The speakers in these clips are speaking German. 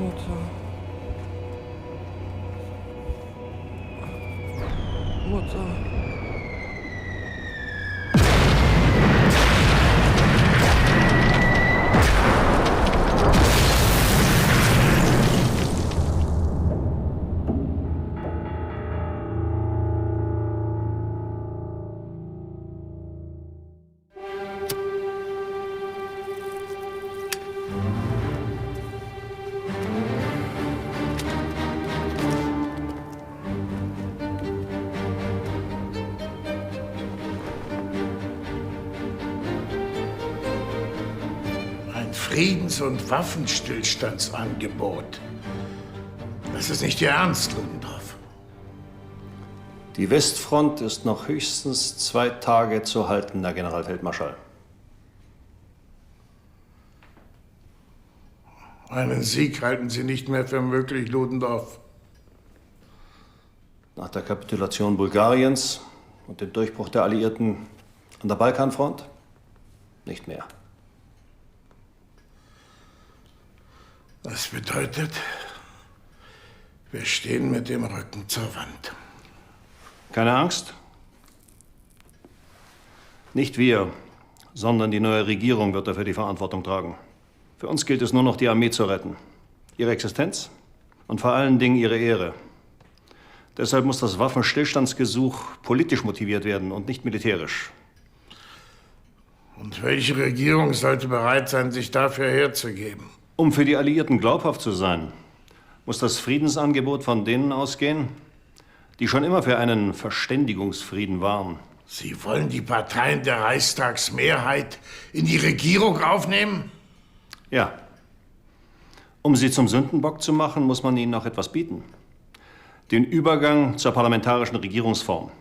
Mutter. Mutter. Friedens- und Waffenstillstandsangebot. Das ist nicht Ihr Ernst, Ludendorff. Die Westfront ist noch höchstens 2 Tage zu halten, Herr Generalfeldmarschall. Einen Sieg halten Sie nicht mehr für möglich, Ludendorff. Nach der Kapitulation Bulgariens und dem Durchbruch der Alliierten an der Balkanfront? Nicht mehr. Das bedeutet, wir stehen mit dem Rücken zur Wand. Keine Angst. Nicht wir, sondern die neue Regierung wird dafür die Verantwortung tragen. Für uns gilt es nur noch, die Armee zu retten. Ihre Existenz und vor allen Dingen ihre Ehre. Deshalb muss das Waffenstillstandsgesuch politisch motiviert werden und nicht militärisch. Und welche Regierung sollte bereit sein, sich dafür herzugeben? Um für die Alliierten glaubhaft zu sein, muss das Friedensangebot von denen ausgehen, die schon immer für einen Verständigungsfrieden waren. Sie wollen die Parteien der Reichstagsmehrheit in die Regierung aufnehmen? Ja. Um sie zum Sündenbock zu machen, muss man ihnen noch etwas bieten. Den Übergang zur parlamentarischen Regierungsform.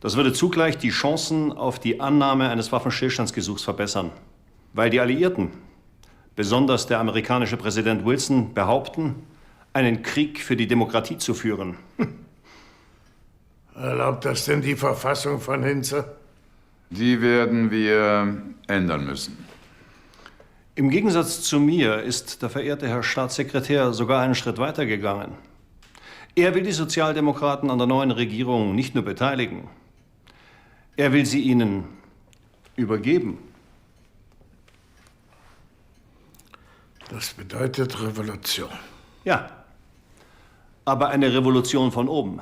Das würde zugleich die Chancen auf die Annahme eines Waffenstillstandsgesuchs verbessern. Weil die Alliierten, besonders der amerikanische Präsident Wilson, behaupten, einen Krieg für die Demokratie zu führen. Erlaubt das denn die Verfassung von Hinze? Die werden wir ändern müssen. Im Gegensatz zu mir ist der verehrte Herr Staatssekretär sogar einen Schritt weiter gegangen. Er will die Sozialdemokraten an der neuen Regierung nicht nur beteiligen, er will sie ihnen übergeben. Das bedeutet Revolution. Ja, aber eine Revolution von oben.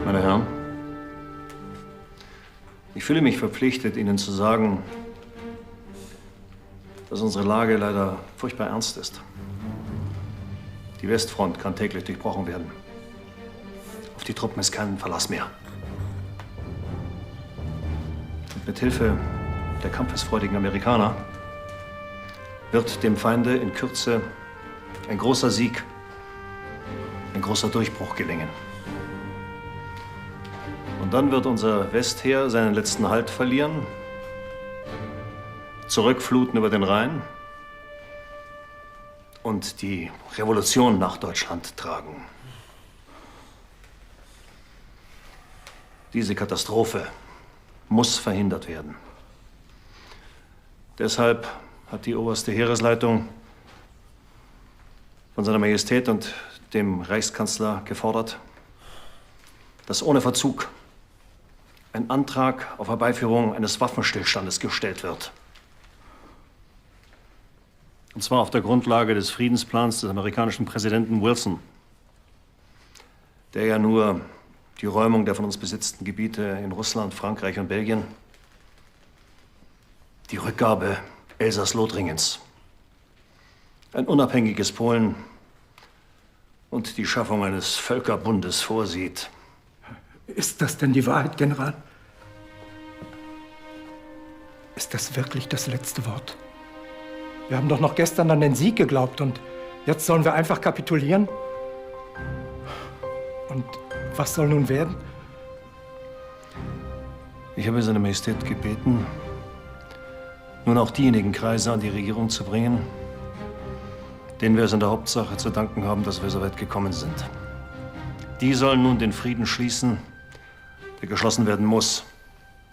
Meine Herren, ich fühle mich verpflichtet, Ihnen zu sagen, dass unsere Lage leider furchtbar ernst ist. Die Westfront kann täglich durchbrochen werden. Auf die Truppen ist kein Verlass mehr. Und mit Hilfe der kampfesfreudigen Amerikaner wird dem Feinde in Kürze ein großer Sieg, ein großer Durchbruch gelingen. Und dann wird unser Westheer seinen letzten Halt verlieren, zurückfluten über den Rhein und die Revolution nach Deutschland tragen. Diese Katastrophe muss verhindert werden. Deshalb hat die oberste Heeresleitung von Seiner Majestät und dem Reichskanzler gefordert, dass ohne Verzug ein Antrag auf Herbeiführung eines Waffenstillstandes gestellt wird. Und zwar auf der Grundlage des Friedensplans des amerikanischen Präsidenten Wilson, der ja nur die Räumung der von uns besetzten Gebiete in Russland, Frankreich und Belgien, die Rückgabe Elsass-Lothringens, ein unabhängiges Polen und die Schaffung eines Völkerbundes vorsieht. Ist das denn die Wahrheit, General? Ist das wirklich das letzte Wort? Wir haben doch noch gestern an den Sieg geglaubt und jetzt sollen wir einfach kapitulieren? Und was soll nun werden? Ich habe Seine Majestät gebeten, nun auch diejenigen Kreise an die Regierung zu bringen, denen wir es in der Hauptsache zu danken haben, dass wir so weit gekommen sind. Die sollen nun den Frieden schließen, der geschlossen werden muss.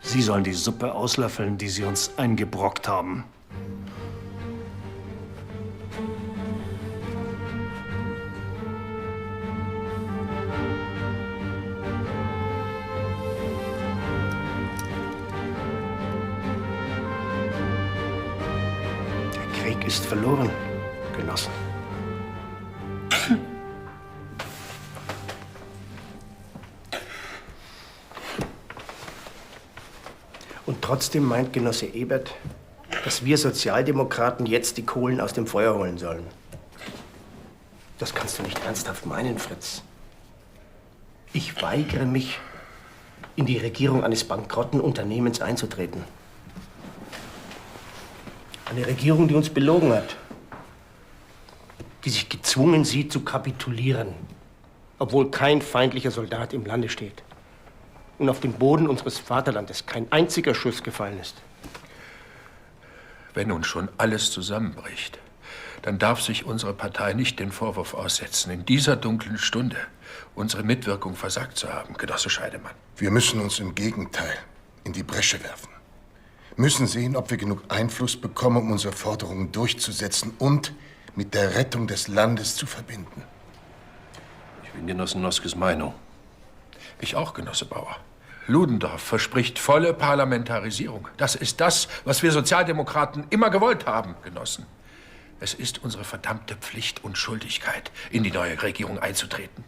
Sie sollen die Suppe auslöffeln, die Sie uns eingebrockt haben. Der Krieg ist verloren, Genossen. Und trotzdem meint Genosse Ebert, dass wir Sozialdemokraten jetzt die Kohlen aus dem Feuer holen sollen. Das kannst du nicht ernsthaft meinen, Fritz. Ich weigere mich, in die Regierung eines bankrotten Unternehmens einzutreten. Eine Regierung, die uns belogen hat. Die sich gezwungen sieht, zu kapitulieren, obwohl kein feindlicher Soldat im Lande steht. Und auf dem Boden unseres Vaterlandes kein einziger Schuss gefallen ist. Wenn nun schon alles zusammenbricht, dann darf sich unsere Partei nicht den Vorwurf aussetzen, in dieser dunklen Stunde unsere Mitwirkung versagt zu haben, Genosse Scheidemann. Wir müssen uns im Gegenteil in die Bresche werfen. Müssen sehen, ob wir genug Einfluss bekommen, um unsere Forderungen durchzusetzen und mit der Rettung des Landes zu verbinden. Ich bin Genossen Noskes Meinung. Ich auch, Genosse Bauer. Ludendorff verspricht volle Parlamentarisierung. Das ist das, was wir Sozialdemokraten immer gewollt haben, Genossen. Es ist unsere verdammte Pflicht und Schuldigkeit, in die neue Regierung einzutreten.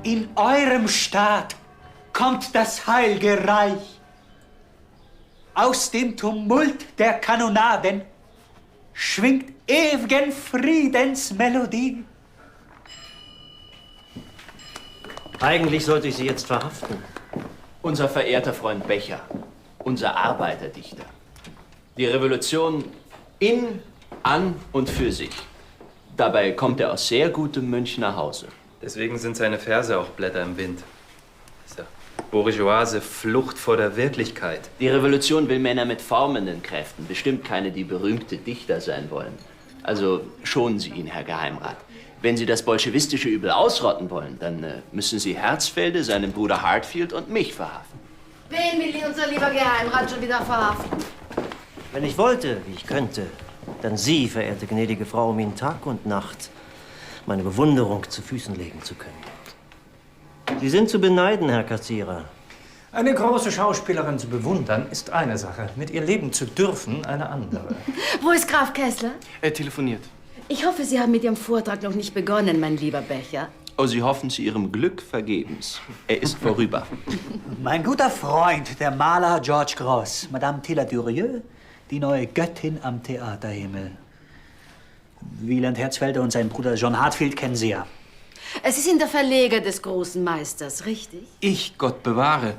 In eurem Staat kommt das Heilige Reich. Aus dem Tumult der Kanonaden schwingt ewigen Friedensmelodie. Eigentlich sollte ich Sie jetzt verhaften. Unser verehrter Freund Becher, unser Arbeiterdichter. Die Revolution in, an und für sich. Dabei kommt er aus sehr gutem Mönch nach Hause. Deswegen sind seine Verse auch Blätter im Wind. Diese bourgeoise Flucht vor der Wirklichkeit. Die Revolution will Männer mit formenden Kräften, bestimmt keine, die berühmte Dichter sein wollen. Also schonen Sie ihn, Herr Geheimrat. Wenn Sie das bolschewistische Übel ausrotten wollen, dann müssen Sie Herzfelde, seinen Bruder Hartfield und mich verhaften. Wen will unser lieber Geheimrat schon wieder verhaften? Wenn ich wollte, wie ich könnte, dann Sie, verehrte gnädige Frau, um Ihnen Tag und Nacht meine Bewunderung zu Füßen legen zu können. Sie sind zu beneiden, Herr Kassierer. Eine große Schauspielerin zu bewundern, ist eine Sache. Mit ihr leben zu dürfen, eine andere. Wo ist Graf Kessler? Er telefoniert. Ich hoffe, Sie haben mit Ihrem Vortrag noch nicht begonnen, mein lieber Becher. Oh, Sie hoffen zu Ihrem Glück vergebens. Er ist vorüber. Mein guter Freund, der Maler George Gross, Madame Tilla Durieux, die neue Göttin am Theaterhimmel. Wieland Herzfelder und sein Bruder John Hartfield kennen Sie ja. Sie sind der Verleger des großen Meisters, richtig? Ich, Gott bewahre.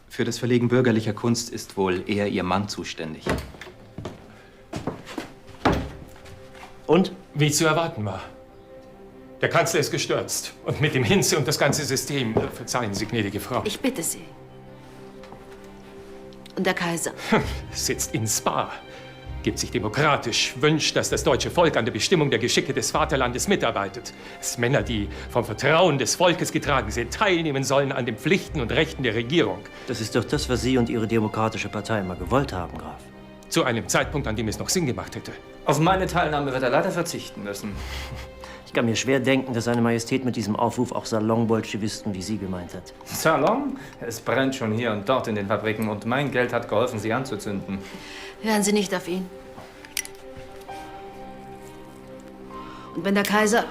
Für das Verlegen bürgerlicher Kunst ist wohl eher Ihr Mann zuständig. Und? Wie zu erwarten war. Der Kanzler ist gestürzt. Und mit dem Hinze und das ganze System. Verzeihen Sie, gnädige Frau. Ich bitte Sie. Und der Kaiser? Sitzt in Spa. Gibt sich demokratisch, wünscht, dass das deutsche Volk an der Bestimmung der Geschicke des Vaterlandes mitarbeitet. Dass Männer, die vom Vertrauen des Volkes getragen sind, teilnehmen sollen an den Pflichten und Rechten der Regierung. Das ist doch das, was Sie und Ihre demokratische Partei immer gewollt haben, Graf. Zu einem Zeitpunkt, an dem es noch Sinn gemacht hätte. Auf meine Teilnahme wird er leider verzichten müssen. Ich kann mir schwer denken, dass seine Majestät mit diesem Aufruf auch Salon-Bolschewisten wie Sie gemeint hat. Salon? Es brennt schon hier und dort in den Fabriken und mein Geld hat geholfen, sie anzuzünden. Hören Sie nicht auf ihn. Und wenn der Kaiser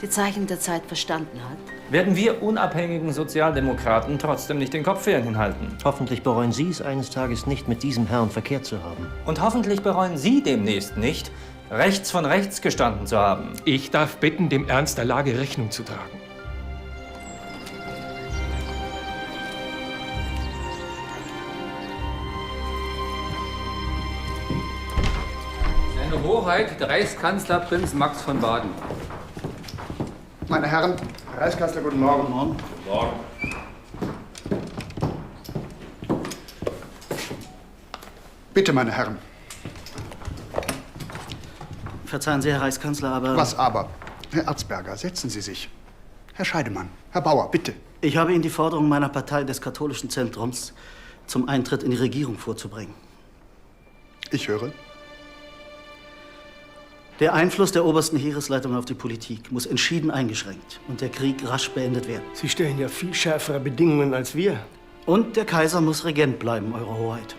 die Zeichen der Zeit verstanden hat? Werden wir unabhängigen Sozialdemokraten trotzdem nicht den Kopf hinhalten? Hoffentlich bereuen Sie es eines Tages nicht, mit diesem Herrn verkehrt zu haben. Und hoffentlich bereuen Sie demnächst nicht, rechts von rechts gestanden zu haben. Ich darf bitten, dem Ernst der Lage Rechnung zu tragen. Seine Hoheit, der Reichskanzler Prinz Max von Baden. Meine Herren, Herr Reichskanzler, guten Morgen. Guten Morgen. Guten Morgen. Bitte, meine Herren. Verzeihen Sie, Herr Reichskanzler, aber... Was aber? Herr Erzberger, setzen Sie sich. Herr Scheidemann, Herr Bauer, bitte. Ich habe Ihnen die Forderung meiner Partei des katholischen Zentrums zum Eintritt in die Regierung vorzubringen. Ich höre. Der Einfluss der obersten Heeresleitung auf die Politik muss entschieden eingeschränkt und der Krieg rasch beendet werden. Sie stellen ja viel schärfere Bedingungen als wir. Und der Kaiser muss Regent bleiben, Eure Hoheit.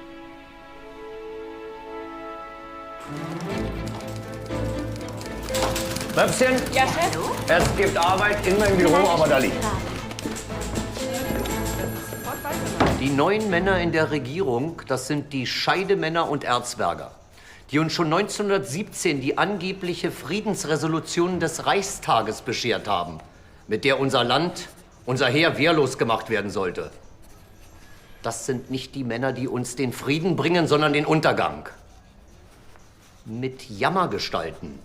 Möpschen? Ja, Chef? Es gibt Arbeit in meinem Büro, aber da liegt. Die neuen Männer in der Regierung, das sind die Scheidemänner und Erzberger, die uns schon 1917 die angebliche Friedensresolution des Reichstages beschert haben, mit der unser Land, unser Heer wehrlos gemacht werden sollte. Das sind nicht die Männer, die uns den Frieden bringen, sondern den Untergang. Mit Jammergestalten,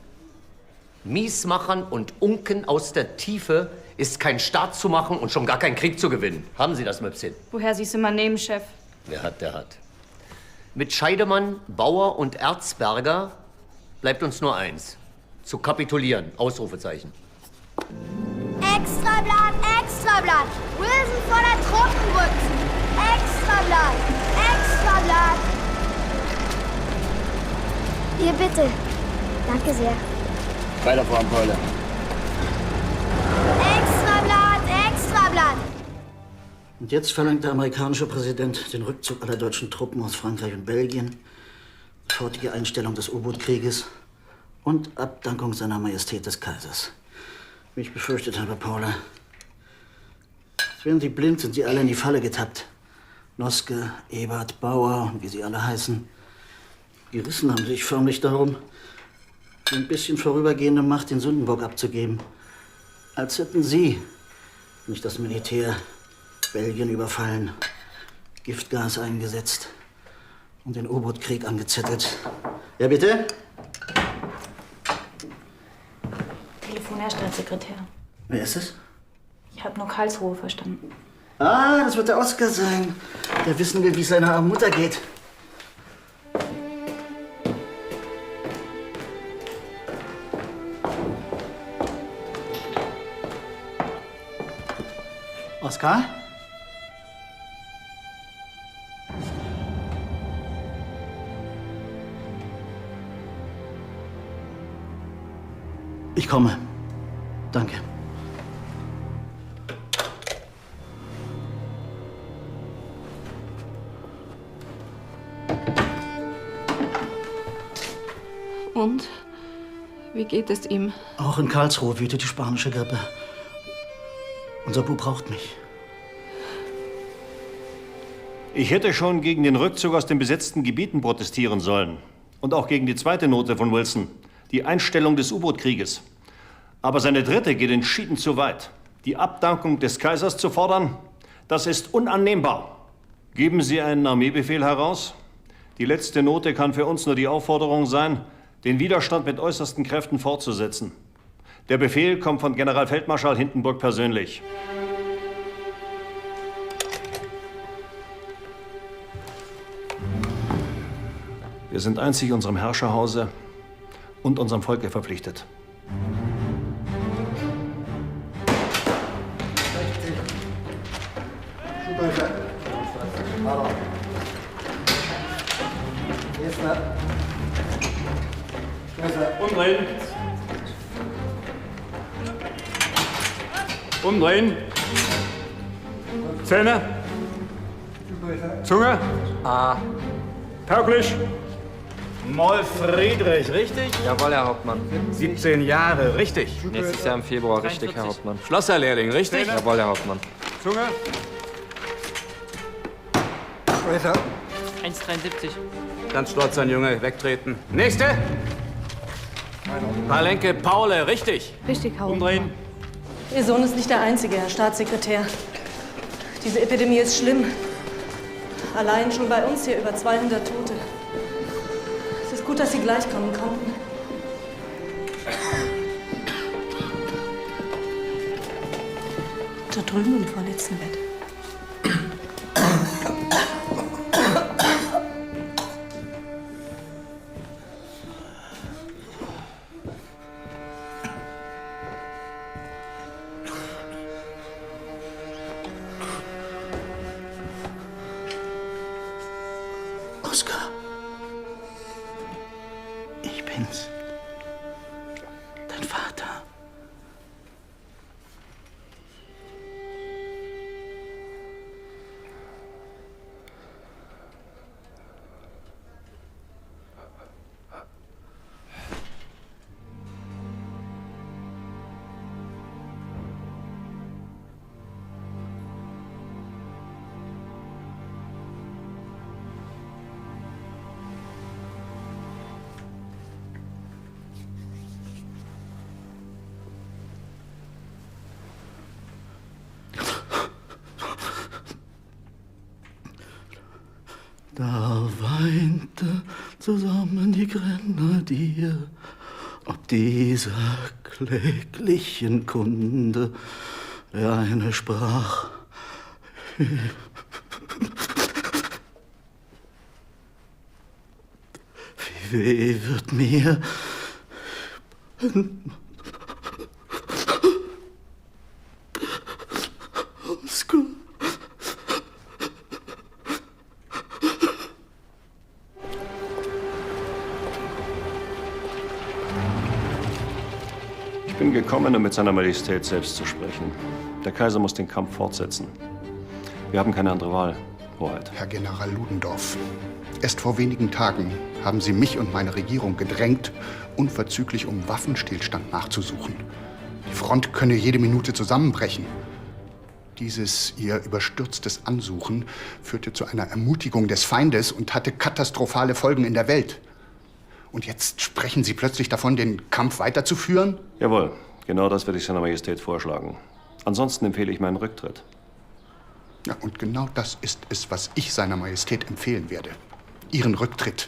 Miesmachern und Unken aus der Tiefe ist kein Staat zu machen und schon gar kein Krieg zu gewinnen. Haben Sie das, Möpschen? Woher Sie es immer nehmen, Chef? Wer hat, der hat. Mit Scheidemann, Bauer und Erzberger bleibt uns nur eins: zu kapitulieren. Ausrufezeichen. Extrablatt, Extrablatt! Wilson vor der Truppenbüchse! Extrablatt, Extrablatt! Hier bitte. Danke sehr. Weiter voran, Paula. Extrablatt, Extrablatt! Und jetzt verlangt der amerikanische Präsident den Rückzug aller deutschen Truppen aus Frankreich und Belgien, sofortige Einstellung des U-Boot-Krieges und Abdankung seiner Majestät des Kaisers. Wie ich befürchtet habe, Paula. Als wären Sie blind, sind Sie alle in die Falle getappt. Noske, Ebert, Bauer und wie sie alle heißen. Gerissen haben sich förmlich darum, die ein bisschen vorübergehende Macht den Sündenbock abzugeben. Als hätten Sie, nicht das Militär, Belgien überfallen, Giftgas eingesetzt und den U-Boot-Krieg angezettelt. Ja, bitte? Telefon, Herr Staatssekretär. Wer ist es? Ich habe nur Karlsruhe verstanden. Ah, das wird der Oskar sein. Der wissen will, wie es seiner armen Mutter geht. Oskar? Ich komme. Danke. Und? Wie geht es ihm? Auch in Karlsruhe wütet die spanische Grippe. Unser Bub braucht mich. Ich hätte schon gegen den Rückzug aus den besetzten Gebieten protestieren sollen. Und auch gegen die zweite Note von Wilson, die Einstellung des U-Boot-Krieges. Aber seine dritte geht entschieden zu weit. Die Abdankung des Kaisers zu fordern, das ist unannehmbar. Geben Sie einen Armeebefehl heraus. Die letzte Note kann für uns nur die Aufforderung sein, den Widerstand mit äußersten Kräften fortzusetzen. Der Befehl kommt von Generalfeldmarschall Hindenburg persönlich. Wir sind einzig unserem Herrscherhause und unserem Volke verpflichtet. Umdrehen. Umdrehen. Zähne. Zunge. A. Tauglich. Moll Friedrich, richtig? Jawohl, Herr Hauptmann. 17 Jahre, richtig? Nächstes Jahr im Februar, richtig, Herr Hauptmann. Schlosserlehrling, richtig? Jawohl, Herr Hauptmann. Zunge. 1,73. Ganz stolz sein, Junge. Wegtreten. Nächste. Palenke Paule, richtig? Richtig, Herr Umdrehen. Ihr Sohn ist nicht der Einzige, Herr Staatssekretär. Diese Epidemie ist schlimm. Allein schon bei uns hier über 200 Tote. Es ist gut, dass Sie gleich kommen konnten. Da drüben im vorletzten Bett. bin's. Dein Vater. Da weinte zusammen die Grenadier, ob dieser kläglichen Kunde. Der eine sprach: Wie weh wird mir, Ich bin gekommen, um mit seiner Majestät selbst zu sprechen. Der Kaiser muss den Kampf fortsetzen. Wir haben keine andere Wahl, Hoheit. Herr General Ludendorff, erst vor wenigen Tagen haben Sie mich und meine Regierung gedrängt, unverzüglich um Waffenstillstand nachzusuchen. Die Front könne jede Minute zusammenbrechen. Dieses Ihr überstürztes Ansuchen führte zu einer Ermutigung des Feindes und hatte katastrophale Folgen in der Welt. Und jetzt sprechen Sie plötzlich davon, den Kampf weiterzuführen? Jawohl, genau das werde ich seiner Majestät vorschlagen. Ansonsten empfehle ich meinen Rücktritt. Ja, und genau das ist es, was ich seiner Majestät empfehlen werde. Ihren Rücktritt.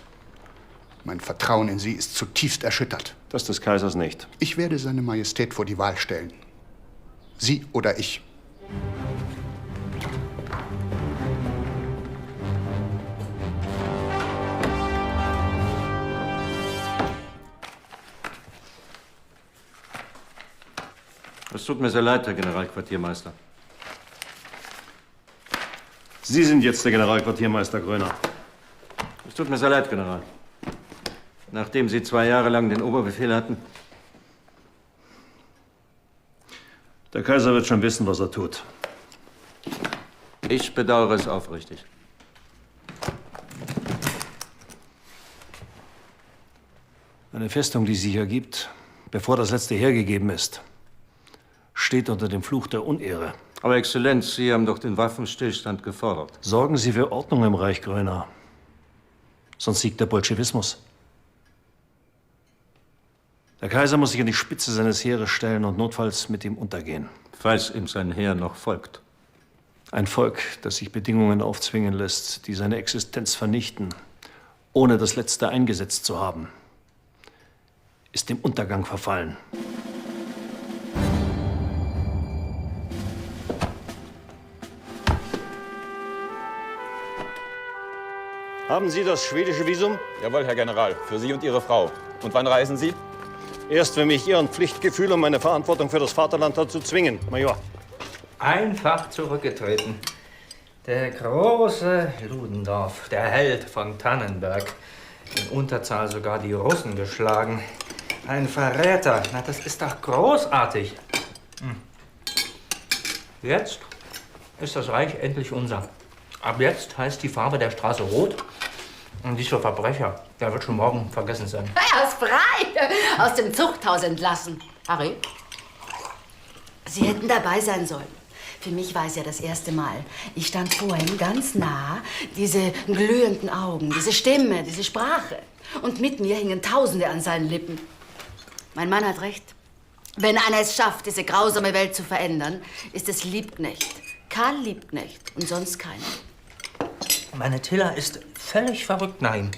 Mein Vertrauen in Sie ist zutiefst erschüttert. Das des Kaisers nicht. Ich werde seine Majestät vor die Wahl stellen. Sie oder ich. Es tut mir sehr leid, Herr Generalquartiermeister. Sie sind jetzt der Generalquartiermeister Gröner. Es tut mir sehr leid, General. Nachdem Sie 2 Jahre lang den Oberbefehl hatten. Der Kaiser wird schon wissen, was er tut. Ich bedauere es aufrichtig. Eine Festung, die sie hier gibt, bevor das letzte hergegeben ist, steht unter dem Fluch der Unehre. Aber Exzellenz, Sie haben doch den Waffenstillstand gefordert. Sorgen Sie für Ordnung im Reich Gröner. Sonst siegt der Bolschewismus. Der Kaiser muss sich an die Spitze seines Heeres stellen und notfalls mit ihm untergehen. Falls ihm sein Heer noch folgt. Ein Volk, das sich Bedingungen aufzwingen lässt, die seine Existenz vernichten, ohne das Letzte eingesetzt zu haben, ist dem Untergang verfallen. Haben Sie das schwedische Visum? Jawohl, Herr General. Für Sie und Ihre Frau. Und wann reisen Sie? Erst, wenn mich Ihren Pflichtgefühl und meine Verantwortung für das Vaterland dazu zwingen, Major. Einfach zurückgetreten. Der große Ludendorff, der Held von Tannenberg. In Unterzahl sogar die Russen geschlagen. Ein Verräter. Na, das ist doch großartig. Jetzt ist das Reich endlich unser. Ab jetzt heißt die Farbe der Straße rot. Und dieser Verbrecher, der wird schon morgen vergessen sein. Er ist frei, aus dem Zuchthaus entlassen. Harry, Sie hätten dabei sein sollen. Für mich war es ja das erste Mal. Ich stand vor ihm ganz nah, diese glühenden Augen, diese Stimme, diese Sprache. Und mit mir hingen Tausende an seinen Lippen. Mein Mann hat recht. Wenn einer es schafft, diese grausame Welt zu verändern, ist es Liebknecht. Karl Liebknecht und sonst keiner. Meine Tilla ist völlig verrückt nach ihm.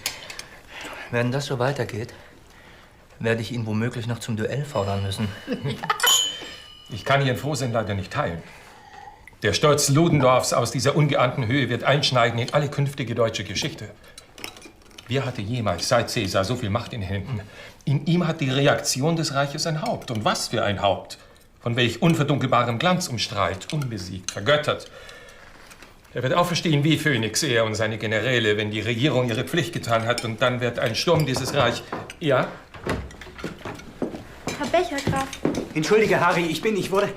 Wenn das so weitergeht, werde ich ihn womöglich noch zum Duell fordern müssen. Ich kann Ihren Frohsinn leider nicht teilen. Der Stolz Ludendorffs aus dieser ungeahnten Höhe wird einschneiden in alle künftige deutsche Geschichte. Wer hatte jemals seit Caesar so viel Macht in Händen? In ihm hat die Reaktion des Reiches ein Haupt. Und was für ein Haupt! Von welch unverdunkelbarem Glanz umstrahlt, unbesiegt, vergöttert. Er wird auferstehen wie Phönix, er und seine Generäle, wenn die Regierung ihre Pflicht getan hat. Und dann wird ein Sturm dieses Reich... Ja? Herr Becher, Graf. Entschuldige, Harry, ich wurde...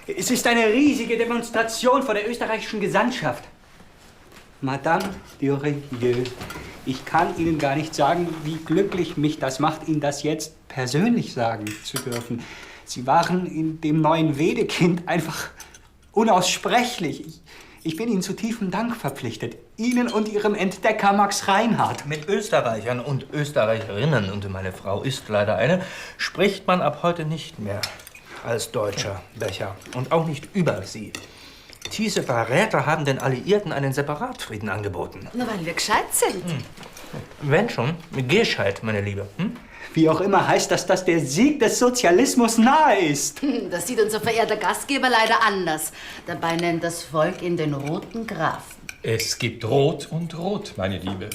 Es ist eine riesige Demonstration vor der österreichischen Gesandtschaft. Madame Durieux, ich kann Ihnen gar nicht sagen, wie glücklich mich das macht, Ihnen das jetzt persönlich sagen zu dürfen. Sie waren in dem neuen Wedekind einfach unaussprechlich. Ich bin Ihnen zu tiefem Dank verpflichtet. Ihnen und Ihrem Entdecker Max Reinhardt. Mit Österreichern und Österreicherinnen, und meine Frau ist leider eine, spricht man ab heute nicht mehr als Deutscher, Becher. Und auch nicht über sie. Diese Verräter haben den Alliierten einen Separatfrieden angeboten. Nur weil wir gescheit sind. Wenn schon, gescheit, meine Liebe. Wie auch immer heißt das, dass der Sieg des Sozialismus nahe ist. Das sieht unser verehrter Gastgeber leider anders. Dabei nennt das Volk ihn den Roten Grafen. Es gibt Rot und Rot, meine Liebe.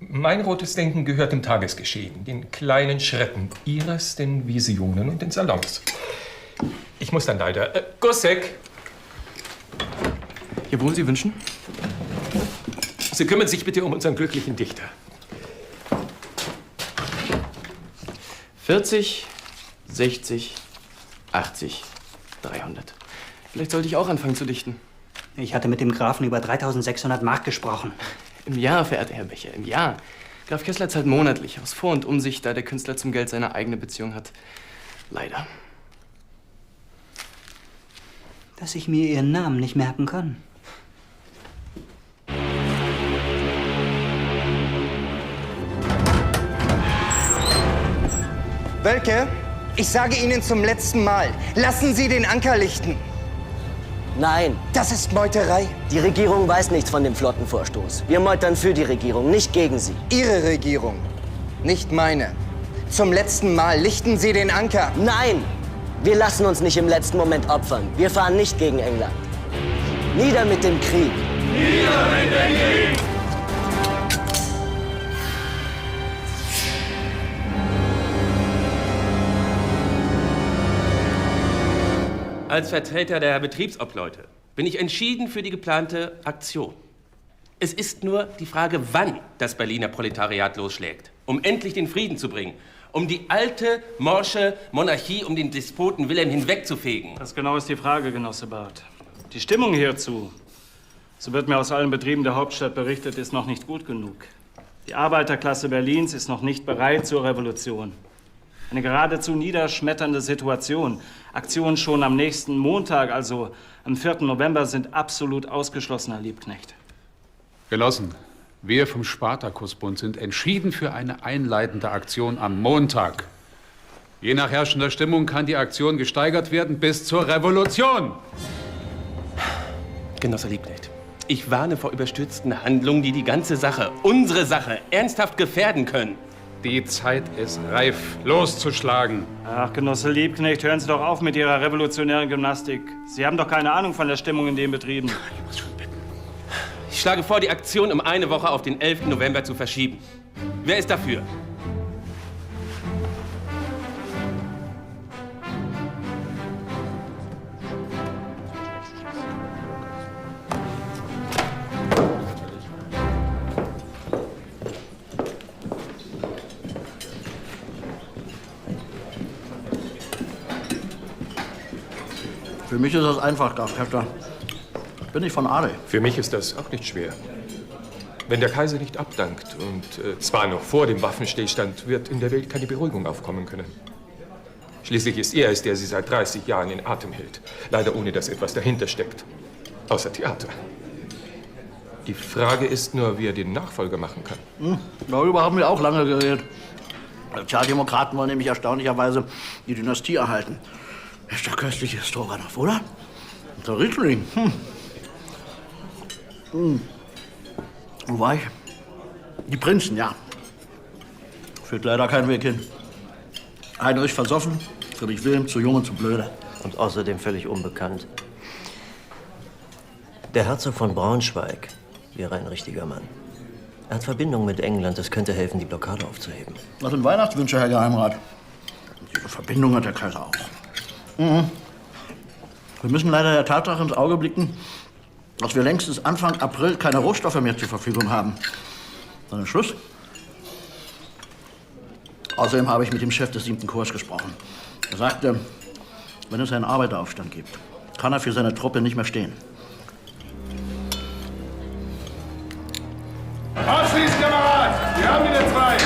Mein rotes Denken gehört dem Tagesgeschehen, den kleinen Schritten Ihres, den Visionen und den Salons. Ich muss dann leider... Gussek! Jawohl, Sie wünschen? Sie kümmern sich bitte um unseren glücklichen Dichter. 40, 60, 80, 300. Vielleicht sollte ich auch anfangen zu dichten. Ich hatte mit dem Grafen über 3600 Mark gesprochen. Im Jahr, verehrter Herr Becher, im Jahr. Graf Kessler zahlt monatlich aus Vor- und Umsicht, da der Künstler zum Geld seine eigene Beziehung hat. Leider. Dass ich mir Ihren Namen nicht merken kann. Wölke, ich sage Ihnen zum letzten Mal, lassen Sie den Anker lichten. Nein. Das ist Meuterei. Die Regierung weiß nichts von dem Flottenvorstoß. Wir meutern für die Regierung, nicht gegen sie. Ihre Regierung, nicht meine. Zum letzten Mal lichten Sie den Anker. Nein! Wir lassen uns nicht im letzten Moment opfern. Wir fahren nicht gegen England. Nieder mit dem Krieg! Nieder mit dem Krieg! Als Vertreter der Betriebsobleute bin ich entschieden für die geplante Aktion. Es ist nur die Frage, wann das Berliner Proletariat losschlägt, um endlich den Frieden zu bringen, um die alte, morsche Monarchie um den Despoten Wilhelm hinwegzufegen. Das genau ist die Frage, Genosse Barth. Die Stimmung hierzu, so wird mir aus allen Betrieben der Hauptstadt berichtet, ist noch nicht gut genug. Die Arbeiterklasse Berlins ist noch nicht bereit zur Revolution. Eine geradezu niederschmetternde Situation. Aktionen schon am nächsten Montag, also am 4. November, sind absolut ausgeschlossen, Herr Liebknecht. Genossen, wir vom Spartakusbund sind entschieden für eine einleitende Aktion am Montag. Je nach herrschender Stimmung kann die Aktion gesteigert werden bis zur Revolution. Genosse Liebknecht, ich warne vor überstürzten Handlungen, die die ganze Sache, unsere Sache, ernsthaft gefährden können. Die Zeit ist reif, loszuschlagen. Ach, Genosse Liebknecht, hören Sie doch auf mit Ihrer revolutionären Gymnastik. Sie haben doch keine Ahnung von der Stimmung in den Betrieben. Ich schlage vor, die Aktion um eine Woche auf den 11. November zu verschieben. Wer ist dafür? Für mich ist das einfach, Graf Kessler. Ich bin nicht von Adel. Für mich ist das auch nicht schwer. Wenn der Kaiser nicht abdankt, und zwar noch vor dem Waffenstillstand, wird in der Welt keine Beruhigung aufkommen können. Schließlich ist er es, der sie seit 30 Jahren in Atem hält. Leider ohne, dass etwas dahinter steckt. Außer Theater. Die Frage ist nur, wie er den Nachfolger machen kann. Darüber haben wir auch lange geredet. Die Sozialdemokraten wollen nämlich erstaunlicherweise die Dynastie erhalten. Ist doch köstliches Stroganoff, oder? Der Riesling. Wo war ich? Die Prinzen, ja. Führt leider kein Weg hin. Heinrich versoffen, Friedrich Wilhelm zu jung und zu blöde. Und außerdem völlig unbekannt. Der Herzog von Braunschweig wäre ein richtiger Mann. Er hat Verbindung mit England, das könnte helfen, die Blockade aufzuheben. Das sind Weihnachtswünsche, Herr Geheimrat. Und diese Verbindung hat der Kaiser auch. Wir müssen leider der Tatsache ins Auge blicken, dass wir längstens Anfang April keine Rohstoffe mehr zur Verfügung haben. Dann ist Schluss. Außerdem habe ich mit dem Chef des 7. Korps gesprochen. Er sagte, wenn es einen Arbeiteraufstand gibt, kann er für seine Truppe nicht mehr stehen. Ausschließen, Kamerad! Wir haben wieder zwei!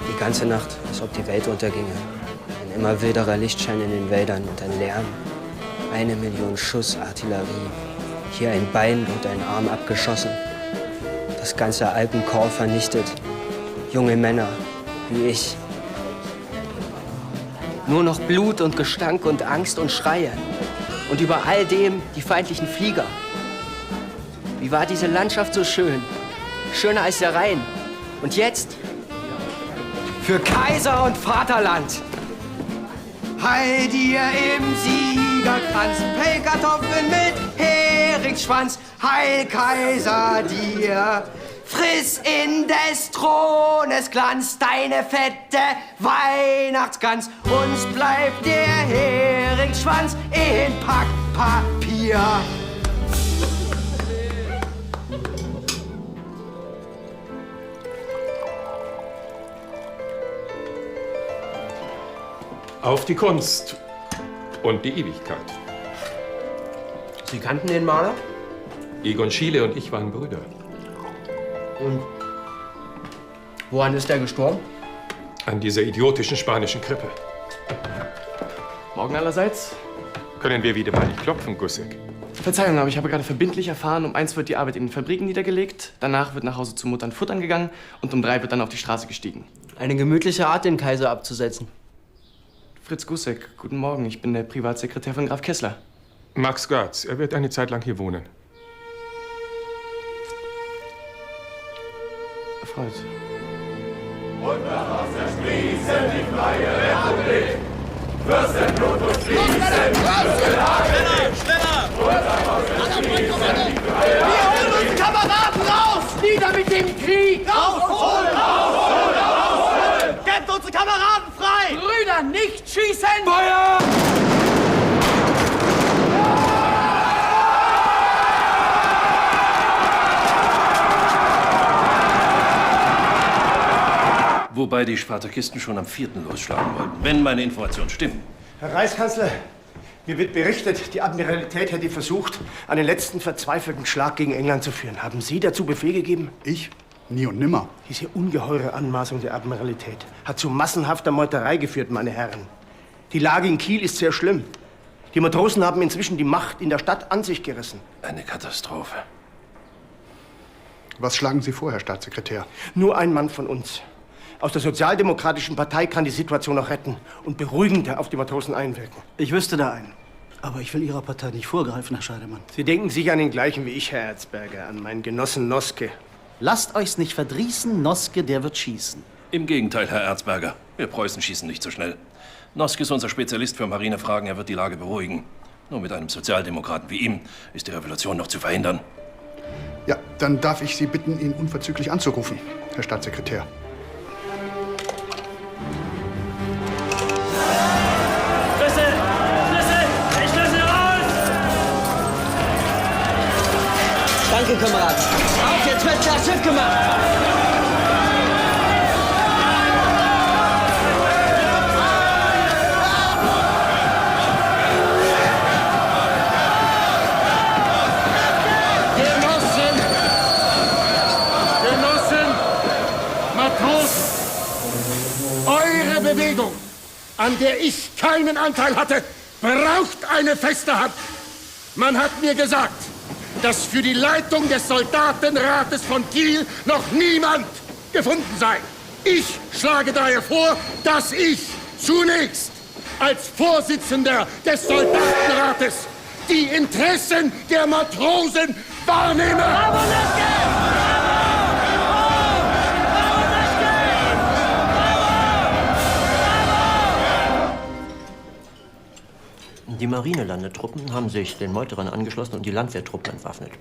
Die ganze Nacht, als ob die Welt unterginge. Ein immer wilderer Lichtschein in den Wäldern und ein Lärm. 1 Million Schuss Artillerie. Hier ein Bein und ein Arm abgeschossen. Das ganze Alpenkorps vernichtet. Junge Männer, wie ich. Nur noch Blut und Gestank und Angst und Schreie. Und über all dem die feindlichen Flieger. Wie war diese Landschaft so schön? Schöner als der Rhein. Und jetzt? Für Kaiser und Vaterland. Heil dir im Siegerkranz, Pellkartoffeln mit Heringsschwanz. Heil Kaiser dir, friss in des Thrones Glanz deine fette Weihnachtsgans. Uns bleibt der Heringsschwanz in Packpapier. Auf die Kunst und die Ewigkeit. Sie kannten den Maler? Egon Schiele und ich waren Brüder. Und woran ist er gestorben? An dieser idiotischen spanischen Grippe. Morgen allerseits. Können wir wieder mal nicht klopfen, Gussek? Verzeihung, aber ich habe gerade verbindlich erfahren, um 1 wird die Arbeit in den Fabriken niedergelegt, danach wird nach Hause zu Muttern futtern gegangen und um 3 wird dann auf die Straße gestiegen. Eine gemütliche Art, den Kaiser abzusetzen. Fritz Gussek, guten Morgen. Ich bin der Privatsekretär von Graf Kessler. Max Görz, er wird eine Zeit lang hier wohnen. Erfreut. Und daraus ersprießen die freie Republik. Fürsten Blutus fließen, schneller! Und daraus ersprießen die freie Republik. Wir holen uns Kameraden raus! Nieder mit dem Krieg! Rausholen! Rausholen! Rausholen! Gebt unsere Kameraden frei! Brüder, nicht schießen! Feuer! Wobei die Spartakisten schon am 4. losschlagen wollten, wenn meine Informationen stimmen. Herr Reichskanzler, mir wird berichtet, die Admiralität hätte versucht, einen letzten verzweifelten Schlag gegen England zu führen. Haben Sie dazu Befehl gegeben? Ich? Nie und nimmer. Diese ungeheure Anmaßung der Admiralität hat zu massenhafter Meuterei geführt, meine Herren. Die Lage in Kiel ist sehr schlimm. Die Matrosen haben inzwischen die Macht in der Stadt an sich gerissen. Eine Katastrophe. Was schlagen Sie vor, Herr Staatssekretär? Nur ein Mann von uns. Aus der Sozialdemokratischen Partei kann die Situation noch retten und beruhigender auf die Matrosen einwirken. Ich wüsste da einen. Aber ich will Ihrer Partei nicht vorgreifen, Herr Scheidemann. Sie denken sicher an den gleichen wie ich, Herr Erzberger, an meinen Genossen Noske. Lasst euch's nicht verdrießen, Noske, der wird schießen. Im Gegenteil, Herr Erzberger. Wir Preußen schießen nicht so schnell. Noske ist unser Spezialist für Marinefragen. Er wird die Lage beruhigen. Nur mit einem Sozialdemokraten wie ihm ist die Revolution noch zu verhindern. Ja, dann darf ich Sie bitten, ihn unverzüglich anzurufen, Herr Staatssekretär. Danke, Kameraden. Auf, jetzt wird klar Schiff gemacht. Genossen, Matrosen, eure Bewegung, an der ich keinen Anteil hatte, braucht eine feste Hand. Man hat mir gesagt, dass für die Leitung des Soldatenrates von Kiel noch niemand gefunden sei. Ich schlage daher vor, dass ich zunächst als Vorsitzender des Soldatenrates die Interessen der Matrosen wahrnehme. Die Marinelandetruppen haben sich den Meuterern angeschlossen und die Landwehrtruppen entwaffnet.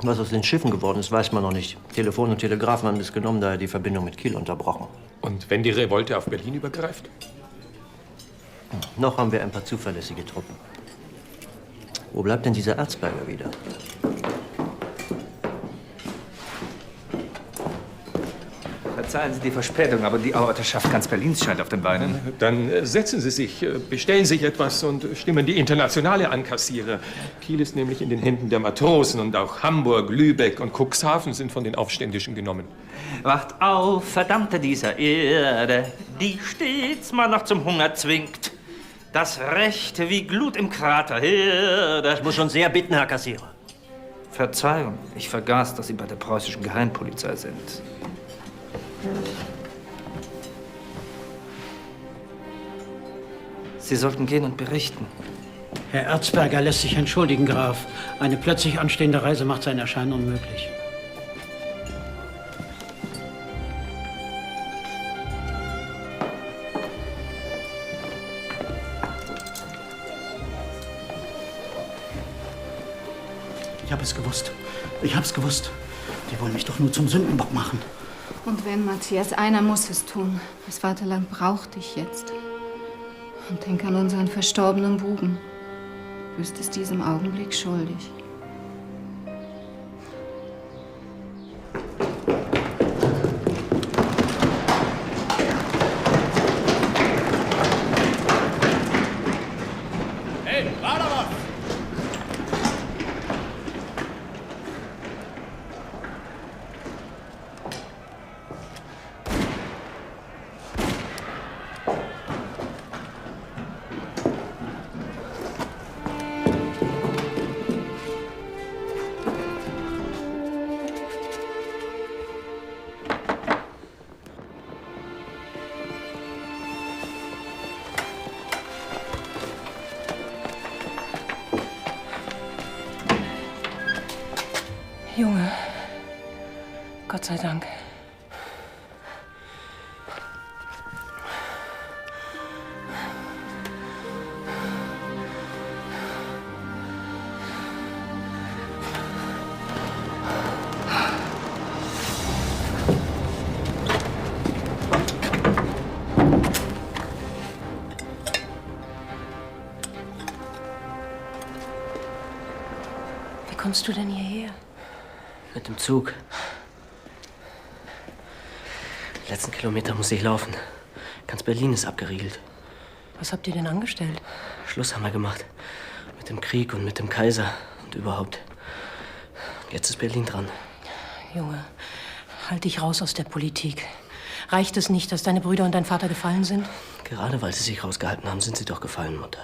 Was aus den Schiffen geworden ist, weiß man noch nicht. Telefon und Telegraphen haben missgenommen, daher die Verbindung mit Kiel unterbrochen. Und wenn die Revolte auf Berlin übergreift? Noch haben wir ein paar zuverlässige Truppen. Wo bleibt denn dieser Erzberger wieder? Verzeihen Sie die Verspätung, aber die Arbeiterschaft ganz Berlins scheint auf den Beinen. Dann setzen Sie sich, bestellen sich etwas und stimmen die Internationale an, Kassierer. Kiel ist nämlich in den Händen der Matrosen und auch Hamburg, Lübeck und Cuxhaven sind von den Aufständischen genommen. Wacht auf, Verdammte dieser Erde, die stets mal noch zum Hunger zwingt. Das Recht wie Glut im Krater Herde. Ich muss schon sehr bitten, Herr Kassierer. Verzeihung, ich vergaß, dass Sie bei der preußischen Geheimpolizei sind. Sie sollten gehen und berichten. Herr Erzberger lässt sich entschuldigen, Graf. Eine plötzlich anstehende Reise macht sein Erscheinen unmöglich. Ich habe es gewusst. Ich habe es gewusst. Die wollen mich doch nur zum Sündenbock machen. Und wenn, Matthias, einer muss es tun. Das Vaterland braucht dich jetzt. Und denk an unseren verstorbenen Buben. Du bist es diesem Augenblick schuldig. Hey, war da was? Junge, Gott sei Dank. Wie kommst du denn hierher? Mit dem Zug. Die letzten Kilometer muss ich laufen. Ganz Berlin ist abgeriegelt. Was habt ihr denn angestellt? Schluss haben wir gemacht. Mit dem Krieg und mit dem Kaiser und überhaupt. Jetzt ist Berlin dran. Junge, halt dich raus aus der Politik. Reicht es nicht, dass deine Brüder und dein Vater gefallen sind? Gerade weil sie sich rausgehalten haben, sind sie doch gefallen, Mutter.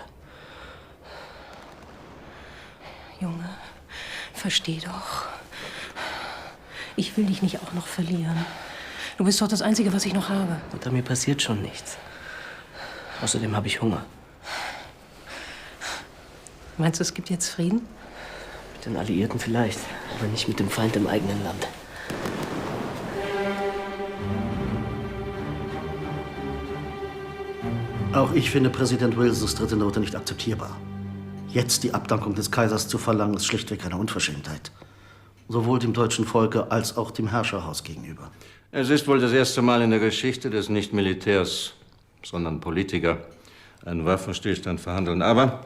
Junge, versteh doch. Ich will dich nicht auch noch verlieren. Du bist doch das Einzige, was ich noch habe. Mutter, mir passiert schon nichts. Außerdem habe ich Hunger. Meinst du, es gibt jetzt Frieden? Mit den Alliierten vielleicht, aber nicht mit dem Feind im eigenen Land. Auch ich finde Präsident Wilsons dritte Note nicht akzeptierbar. Jetzt die Abdankung des Kaisers zu verlangen, ist schlichtweg eine Unverschämtheit. Sowohl dem deutschen Volke als auch dem Herrscherhaus gegenüber. Es ist wohl das erste Mal in der Geschichte, dass nicht Militärs, sondern Politiker einen Waffenstillstand verhandeln. Aber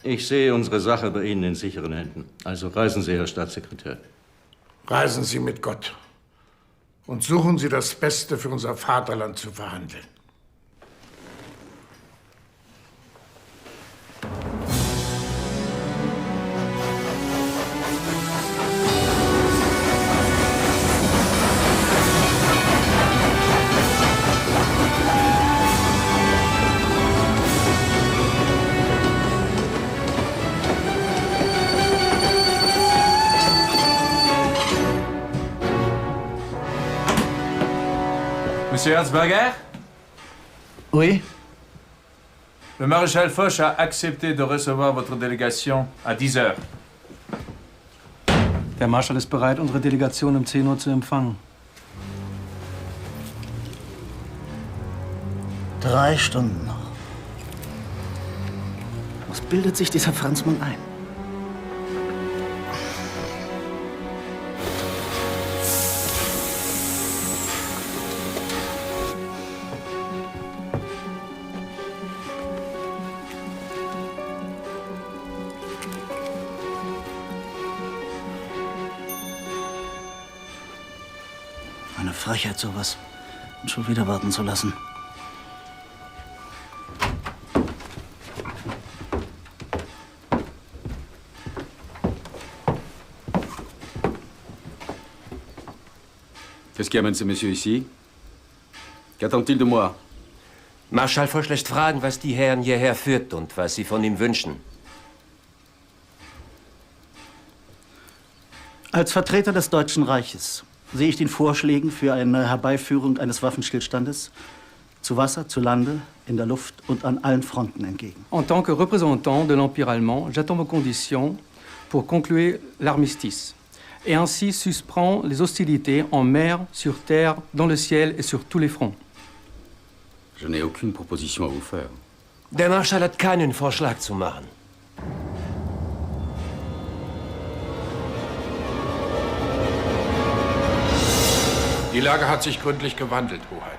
ich sehe unsere Sache bei Ihnen in sicheren Händen. Also reisen Sie, Herr Staatssekretär. Reisen Sie mit Gott und suchen Sie das Beste für unser Vaterland zu verhandeln. Monsieur Erzberger? Oui. Le maréchal Foch a accepté de recevoir votre délégation à 10 heures. Der Marschall ist bereit, unsere Delegation um 10 Uhr zu empfangen. 3 Stunden noch. Was bildet sich dieser Franzmann ein? Eine Frechheit, sowas. Und schon wieder warten zu lassen. Qu'est-ce qui amène ce monsieur ici? Qu'attend-il de moi? Marschall Foch lässt fragen, was die Herren hierher führt und was sie von ihm wünschen. Als Vertreter des Deutschen Reiches sehe ich den Vorschlägen für eine Herbeiführung eines Waffenstillstandes zu Wasser, zu Lande, in der Luft und an allen Fronten entgegen. En tant que représentant de l'Empire allemand, j'attends vos conditions pour conclure l'armistice et ainsi suspend les hostilités en mer, sur terre, dans le ciel et sur tous les fronts. Je n'ai aucune proposition à vous faire. Der Marschall hat keinen Vorschlag zu machen. Die Lage hat sich gründlich gewandelt, Hoheit.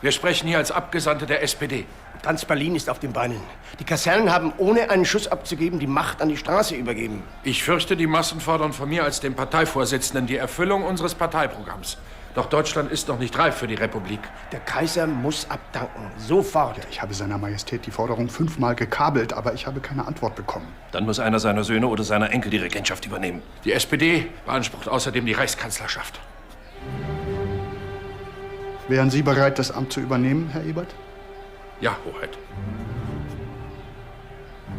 Wir sprechen hier als Abgesandte der SPD. Ganz Berlin ist auf den Beinen. Die Kasernen haben, ohne einen Schuss abzugeben, die Macht an die Straße übergeben. Ich fürchte, die Massen fordern von mir als dem Parteivorsitzenden die Erfüllung unseres Parteiprogramms. Doch Deutschland ist noch nicht reif für die Republik. Der Kaiser muss abdanken. Sofort. Ich habe seiner Majestät die Forderung 5-mal gekabelt, aber ich habe keine Antwort bekommen. Dann muss einer seiner Söhne oder seiner Enkel die Regentschaft übernehmen. Die SPD beansprucht außerdem die Reichskanzlerschaft. Wären Sie bereit, das Amt zu übernehmen, Herr Ebert? Ja, Hoheit.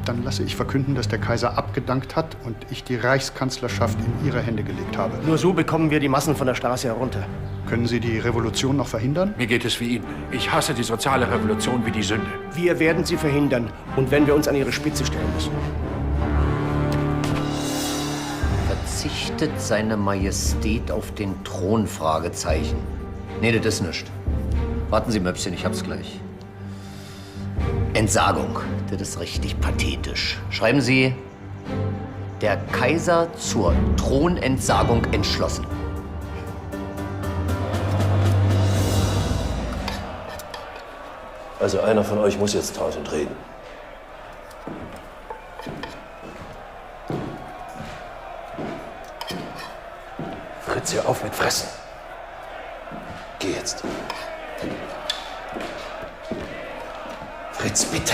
Dann lasse ich verkünden, dass der Kaiser abgedankt hat und ich die Reichskanzlerschaft in Ihre Hände gelegt habe. Nur so bekommen wir die Massen von der Straße herunter. Können Sie die Revolution noch verhindern? Mir geht es wie Ihnen. Ich hasse die soziale Revolution wie die Sünde. Wir werden sie verhindern. Und wenn wir uns an ihre Spitze stellen müssen. Verzichtet seine Majestät auf den Thron? Fragezeichen. Nee, das ist nicht. Warten Sie, Möpschen, ich hab's gleich. Entsagung, das ist richtig pathetisch. Schreiben Sie, der Kaiser zur Thronentsagung entschlossen. Also einer von euch muss jetzt tausend reden. Fritz, hör auf mit Fressen. Geh jetzt. Fritz, bitte.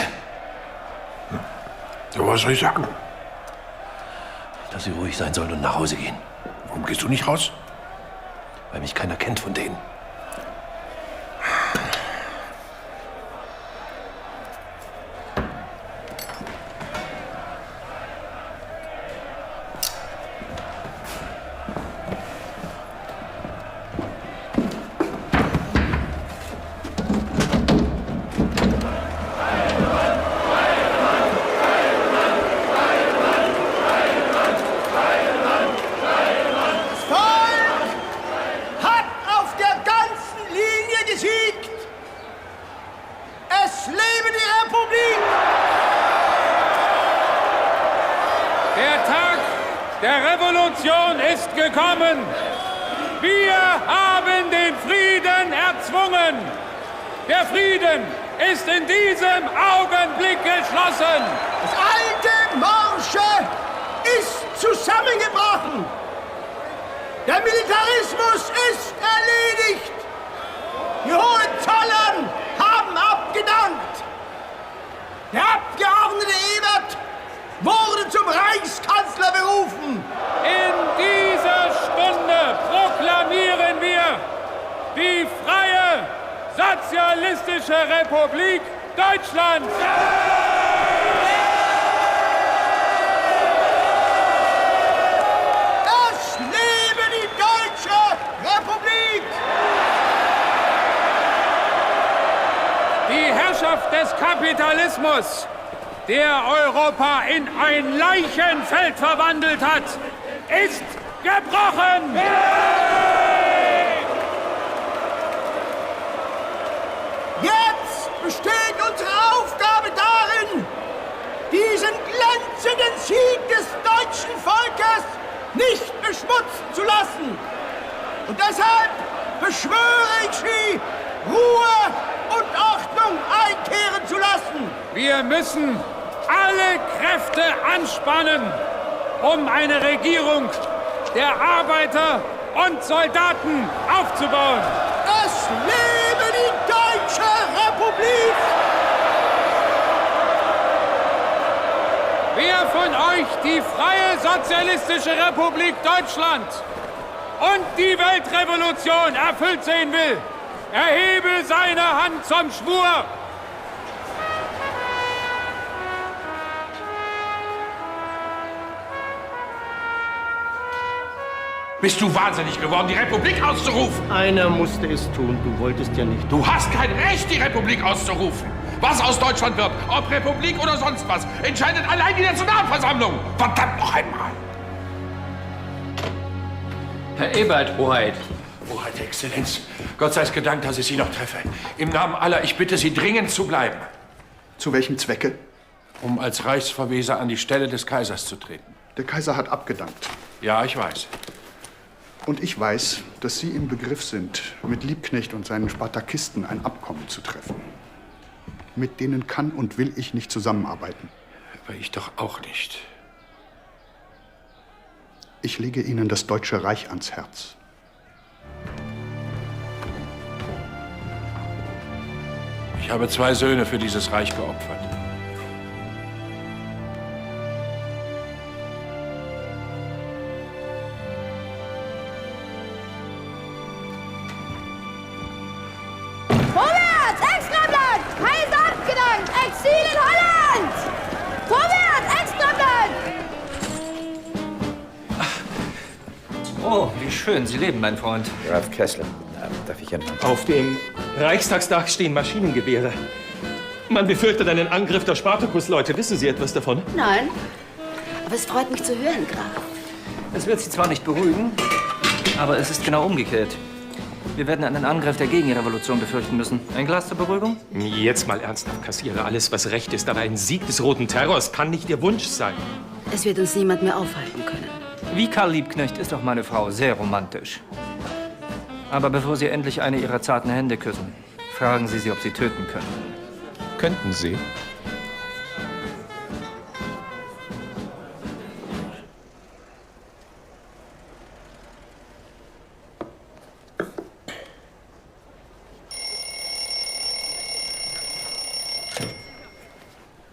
Ja, was soll ich sagen? Dass sie ruhig sein sollen und nach Hause gehen. Warum gehst du nicht raus? Weil mich keiner kennt von denen. Gekommen. Wir haben den Frieden erzwungen. Der Frieden ist in diesem Augenblick geschlossen. Das alte Morsche ist zusammengebrochen. Der Militarismus ist erledigt. Die Hohenzollern haben abgedankt. Der Abgeordnete Ebert wurde zum Reichskanzler berufen. In dieser Stunde proklamieren wir die freie sozialistische Republik Deutschland. Es lebe die Deutsche Republik! Die Herrschaft des Kapitalismus, der Europa in ein Leichenfeld verwandelt hat, ist gebrochen! Jetzt besteht unsere Aufgabe darin, diesen benutzen zu lassen. Und deshalb beschwöre ich Sie, Ruhe und Ordnung einkehren zu lassen. Wir müssen alle Kräfte anspannen, um eine Regierung der Arbeiter und Soldaten aufzubauen. Es lebe die Deutsche Republik! Wer von euch die Freie Sozialistische Republik Deutschland und die Weltrevolution erfüllt sehen will, erhebe seine Hand zum Schwur. Bist du wahnsinnig geworden, die Republik auszurufen? Einer musste es tun, du wolltest ja nicht. Du hast kein Recht, die Republik auszurufen. Was aus Deutschland wird, ob Republik oder sonst was, entscheidet allein die Nationalversammlung. Verdammt noch einmal! Herr Ebert, Hoheit. Hoheit, Exzellenz, Gott sei es gedankt, dass ich Sie noch treffe. Im Namen aller, ich bitte Sie dringend zu bleiben. Zu welchem Zwecke? Um als Reichsverweser an die Stelle des Kaisers zu treten. Der Kaiser hat abgedankt. Ja, ich weiß. Und ich weiß, dass Sie im Begriff sind, mit Liebknecht und seinen Spartakisten ein Abkommen zu treffen. Mit denen kann und will ich nicht zusammenarbeiten. Aber ich doch auch nicht. Ich lege Ihnen das Deutsche Reich ans Herz. Ich habe 2 Söhne für dieses Reich geopfert. Vorwärts! Extrablatt! Kaiser abgedankt! Exil in Holland! Vorwärts! Extrablatt! Oh, wie schön. Sie leben, mein Freund. Graf Kessler, darf ich entfernen? Auf dem Reichstagsdach stehen Maschinengewehre. Man befürchtet einen Angriff der Spartakus-Leute. Wissen Sie etwas davon? Nein, aber es freut mich zu hören, Graf. Es wird Sie zwar nicht beruhigen, aber es ist genau umgekehrt. Wir werden einen Angriff der Gegenrevolution befürchten müssen. Ein Glas zur Beruhigung? Jetzt mal ernsthaft, kassiere alles, was recht ist. Aber ein Sieg des Roten Terrors kann nicht Ihr Wunsch sein. Es wird uns niemand mehr aufhalten können. Wie Karl Liebknecht ist auch meine Frau sehr romantisch. Aber bevor Sie endlich eine Ihrer zarten Hände küssen, fragen Sie sie, ob Sie töten können. Könnten Sie?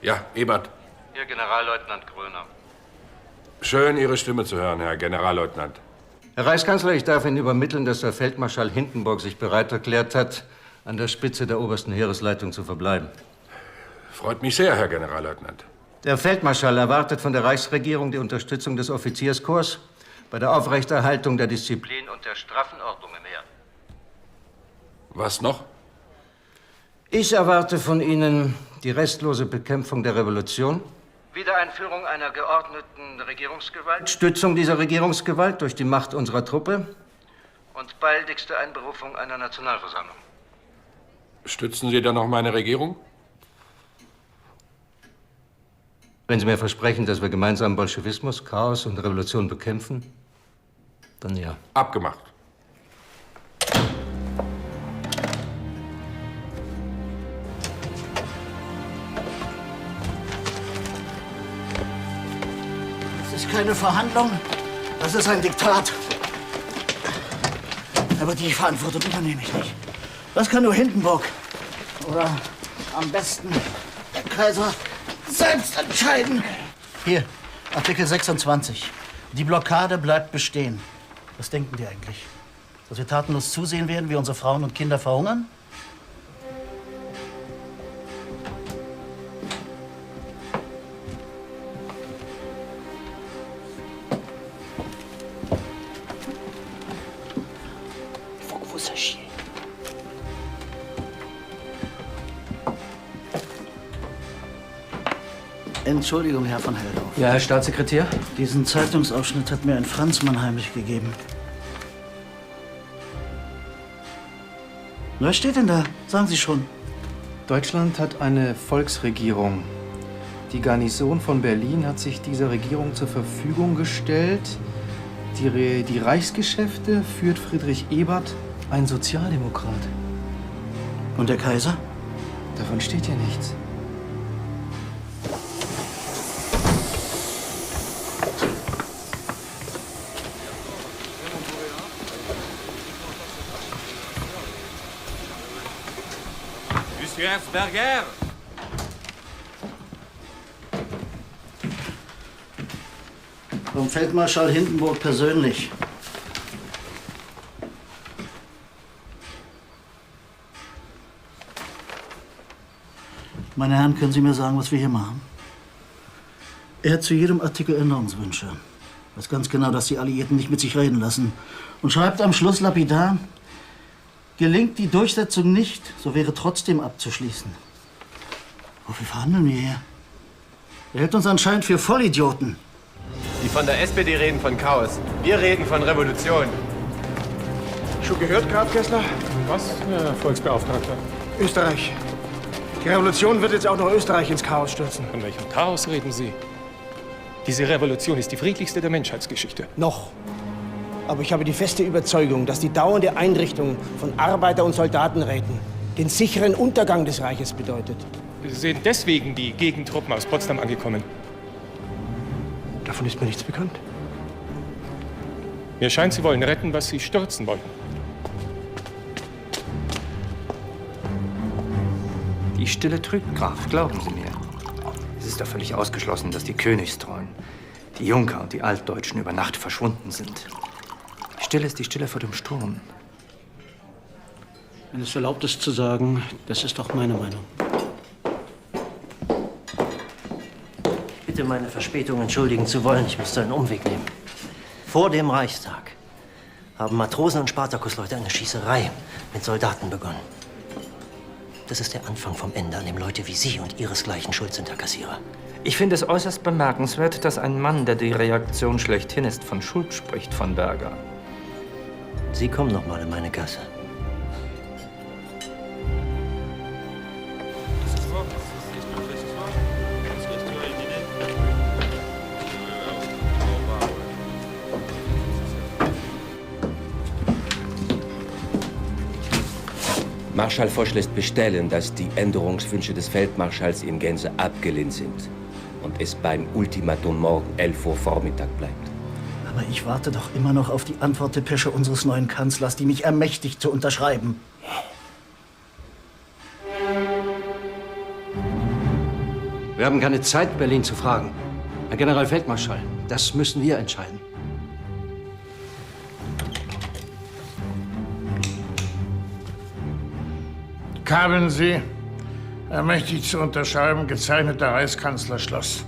Ja, Ebert. Ihr Generalleutnant Gröner. Schön, Ihre Stimme zu hören, Herr Generalleutnant. Herr Reichskanzler, ich darf Ihnen übermitteln, dass der Feldmarschall Hindenburg sich bereit erklärt hat, an der Spitze der obersten Heeresleitung zu verbleiben. Freut mich sehr, Herr Generalleutnant. Der Feldmarschall erwartet von der Reichsregierung die Unterstützung des Offizierskorps bei der Aufrechterhaltung der Disziplin und der straffen Ordnung im Heer. Was noch? Ich erwarte von Ihnen die restlose Bekämpfung der Revolution, Wiedereinführung einer geordneten Regierungsgewalt, Stützung dieser Regierungsgewalt durch die Macht unserer Truppe und baldigste Einberufung einer Nationalversammlung. Stützen Sie dann noch meine Regierung? Wenn Sie mir versprechen, dass wir gemeinsam Bolschewismus, Chaos und Revolution bekämpfen, dann ja. Abgemacht. Das ist keine Verhandlung, das ist ein Diktat. Aber die Verantwortung übernehme ich nicht. Das kann nur Hindenburg. Oder am besten der Kaiser selbst entscheiden. Hier, Artikel 26. Die Blockade bleibt bestehen. Was denken die eigentlich? Dass wir tatenlos zusehen werden, wie unsere Frauen und Kinder verhungern? Entschuldigung, Herr von Heldorf. Ja, Herr Staatssekretär? Diesen Zeitungsausschnitt hat mir ein Franzmann heimlich gegeben. Was steht denn da? Sagen Sie schon. Deutschland hat eine Volksregierung. Die Garnison von Berlin hat sich dieser Regierung zur Verfügung gestellt. Die Reichsgeschäfte führt Friedrich Ebert, ein Sozialdemokrat. Und der Kaiser? Davon steht hier nichts. Monsieur Erzberger! Vom Feldmarschall Hindenburg persönlich. Meine Herren, können Sie mir sagen, was wir hier machen? Er hat zu jedem Artikel Änderungswünsche. Weiß ganz genau, dass die Alliierten nicht mit sich reden lassen. Und schreibt am Schluss lapidar: Gelingt die Durchsetzung nicht, so wäre trotzdem abzuschließen. Wofür verhandeln wir hier? Er hält uns anscheinend für Vollidioten. Die von der SPD reden von Chaos. Wir reden von Revolution. Schon gehört, Graf Kessler? Was, Herr Volksbeauftragter? Österreich. Die Revolution wird jetzt auch noch Österreich ins Chaos stürzen. Von welchem Chaos reden Sie? Diese Revolution ist die friedlichste der Menschheitsgeschichte. Noch. Aber ich habe die feste Überzeugung, dass die dauernde Einrichtung von Arbeiter- und Soldatenräten den sicheren Untergang des Reiches bedeutet. Sind deswegen die Gegentruppen aus Potsdam angekommen? Davon ist mir nichts bekannt. Mir scheint, Sie wollen retten, was Sie stürzen wollten. Die Stille trügt, Graf, glauben Sie mir. Es ist doch völlig ausgeschlossen, dass die Königstreuen, die Junker und die Altdeutschen über Nacht verschwunden sind. Die Stille ist die Stille vor dem Sturm. Wenn es erlaubt ist zu sagen, das ist doch meine Meinung. Bitte meine Verspätung entschuldigen zu wollen. Ich musste einen Umweg nehmen. Vor dem Reichstag haben Matrosen und Spartakusleute eine Schießerei mit Soldaten begonnen. Das ist der Anfang vom Ende, an dem Leute wie Sie und Ihresgleichen schuld sind, Herr Kassierer. Ich finde es äußerst bemerkenswert, dass ein Mann, der die Reaktion schlechthin ist, von Schuld spricht, von Berger. Sie kommen noch mal in meine Gasse. Marschall Foch lässt bestellen, dass die Änderungswünsche des Feldmarschalls in Gänze abgelehnt sind und es beim Ultimatum morgen 11 Uhr Vormittag bleibt. Aber ich warte doch immer noch auf die Antwortdepesche unseres neuen Kanzlers, die mich ermächtigt zu unterschreiben. Wir haben keine Zeit, Berlin zu fragen. Herr Generalfeldmarschall, das müssen wir entscheiden. Haben Sie, ermächtigt zu unterschreiben, gezeichneter Reichskanzler Schloss.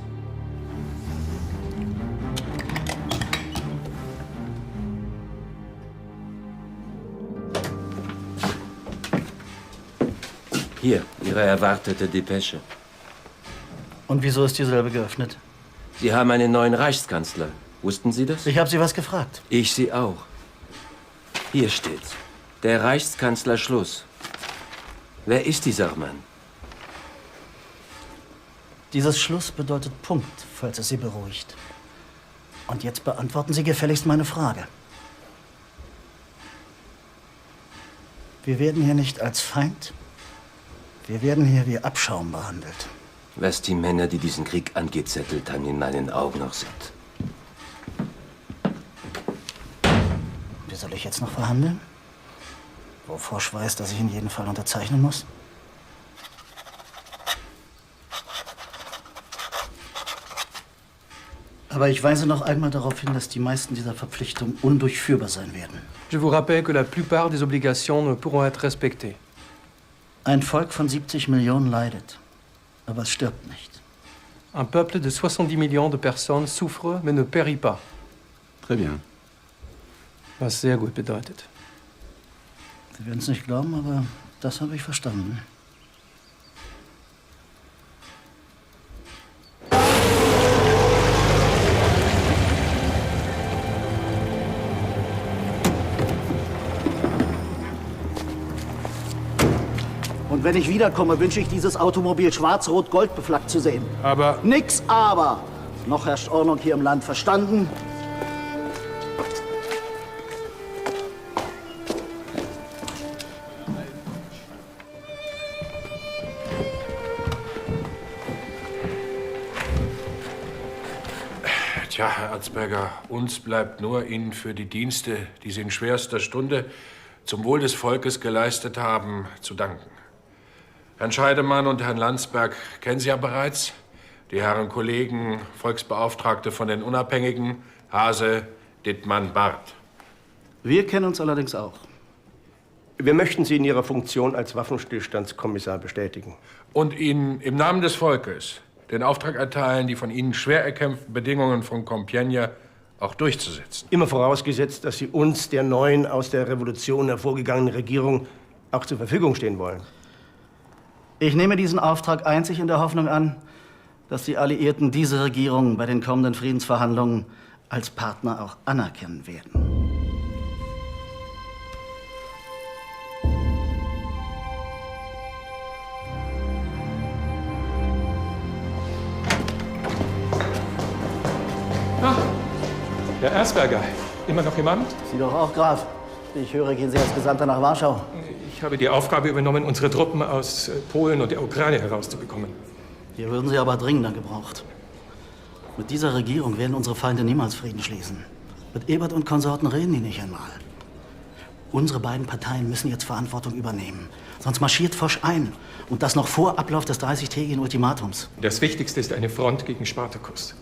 Hier, Ihre erwartete Depesche. Und wieso ist dieselbe geöffnet? Sie haben einen neuen Reichskanzler. Wussten Sie das? Ich habe Sie was gefragt. Ich Sie auch. Hier steht's. Der Reichskanzler Schluss. Wer ist dieser Mann? Dieses Schluss bedeutet Punkt, falls es Sie beruhigt. Und jetzt beantworten Sie gefälligst meine Frage. Wir werden hier nicht als Feind. Wir werden hier wie Abschaum behandelt. Was die Männer, die diesen Krieg angezettelt haben, in meinen Augen noch sind. Wie soll ich jetzt noch verhandeln? Wo Foch weiß, dass ich in jedem Fall unterzeichnen muss? Aber ich weise noch einmal darauf hin, dass die meisten dieser Verpflichtungen undurchführbar sein werden. Je vous rappelle que la plupart des obligations ne pourront être respectées. Ein Volk von 70 Millionen leidet, aber es stirbt nicht. Un peuple de 70 millions de personnes souffre, mais ne périt pas. Très bien. Was sehr gut bedeutet. Sie werden es nicht glauben, aber das habe ich verstanden. Und wenn ich wiederkomme, wünsche ich dieses Automobil schwarz-rot-gold beflaggt zu sehen. Aber... Nix aber! Noch herrscht Ordnung hier im Land, verstanden? Tja, Herr Erzberger, uns bleibt nur, Ihnen für die Dienste, die Sie in schwerster Stunde zum Wohl des Volkes geleistet haben, zu danken. Herrn Scheidemann und Herrn Landsberg kennen Sie ja bereits. Die Herren Kollegen, Volksbeauftragte von den Unabhängigen, Hase, Dittmann, Barth. Wir kennen uns allerdings auch. Wir möchten Sie in Ihrer Funktion als Waffenstillstandskommissar bestätigen. Und Ihnen im Namen des Volkes den Auftrag erteilen, die von Ihnen schwer erkämpften Bedingungen von Compiègne auch durchzusetzen. Immer vorausgesetzt, dass Sie uns, der neuen, aus der Revolution hervorgegangenen Regierung, auch zur Verfügung stehen wollen. Ich nehme diesen Auftrag einzig in der Hoffnung an, dass die Alliierten diese Regierung bei den kommenden Friedensverhandlungen als Partner auch anerkennen werden. Herr Erzberger, immer noch im Amt? Sie doch auch, Graf. Ich höre, gehen Sie als Gesandter nach Warschau. Ich habe die Aufgabe übernommen, unsere Truppen aus Polen und der Ukraine herauszubekommen. Hier würden sie aber dringender gebraucht. Mit dieser Regierung werden unsere Feinde niemals Frieden schließen. Mit Ebert und Konsorten reden die nicht einmal. Unsere beiden Parteien müssen jetzt Verantwortung übernehmen. Sonst marschiert Foch ein. Und das noch vor Ablauf des 30-tägigen Ultimatums. Das Wichtigste ist eine Front gegen Spartacus.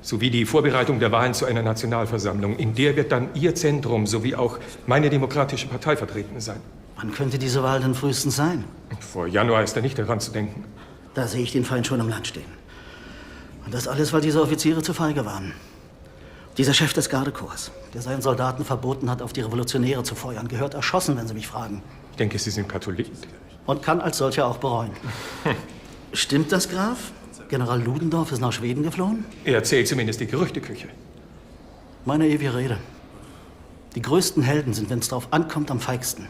Sowie die Vorbereitung der Wahlen zu einer Nationalversammlung. In der wird dann Ihr Zentrum sowie auch meine Demokratische Partei vertreten sein. Wann könnte diese Wahl denn frühestens sein? Vor Januar ist da nicht daran zu denken. Da sehe ich den Feind schon im Land stehen. Und das alles, weil diese Offiziere zu feige waren. Dieser Chef des Gardekorps, der seinen Soldaten verboten hat, auf die Revolutionäre zu feuern, gehört erschossen, wenn Sie mich fragen. Ich denke, Sie sind Katholik. Und kann als solcher auch bereuen. Stimmt das, Graf? General Ludendorff ist nach Schweden geflohen? Er erzählt zumindest die Gerüchteküche. Meine ewige Rede. Die größten Helden sind, wenn es darauf ankommt, am feigsten.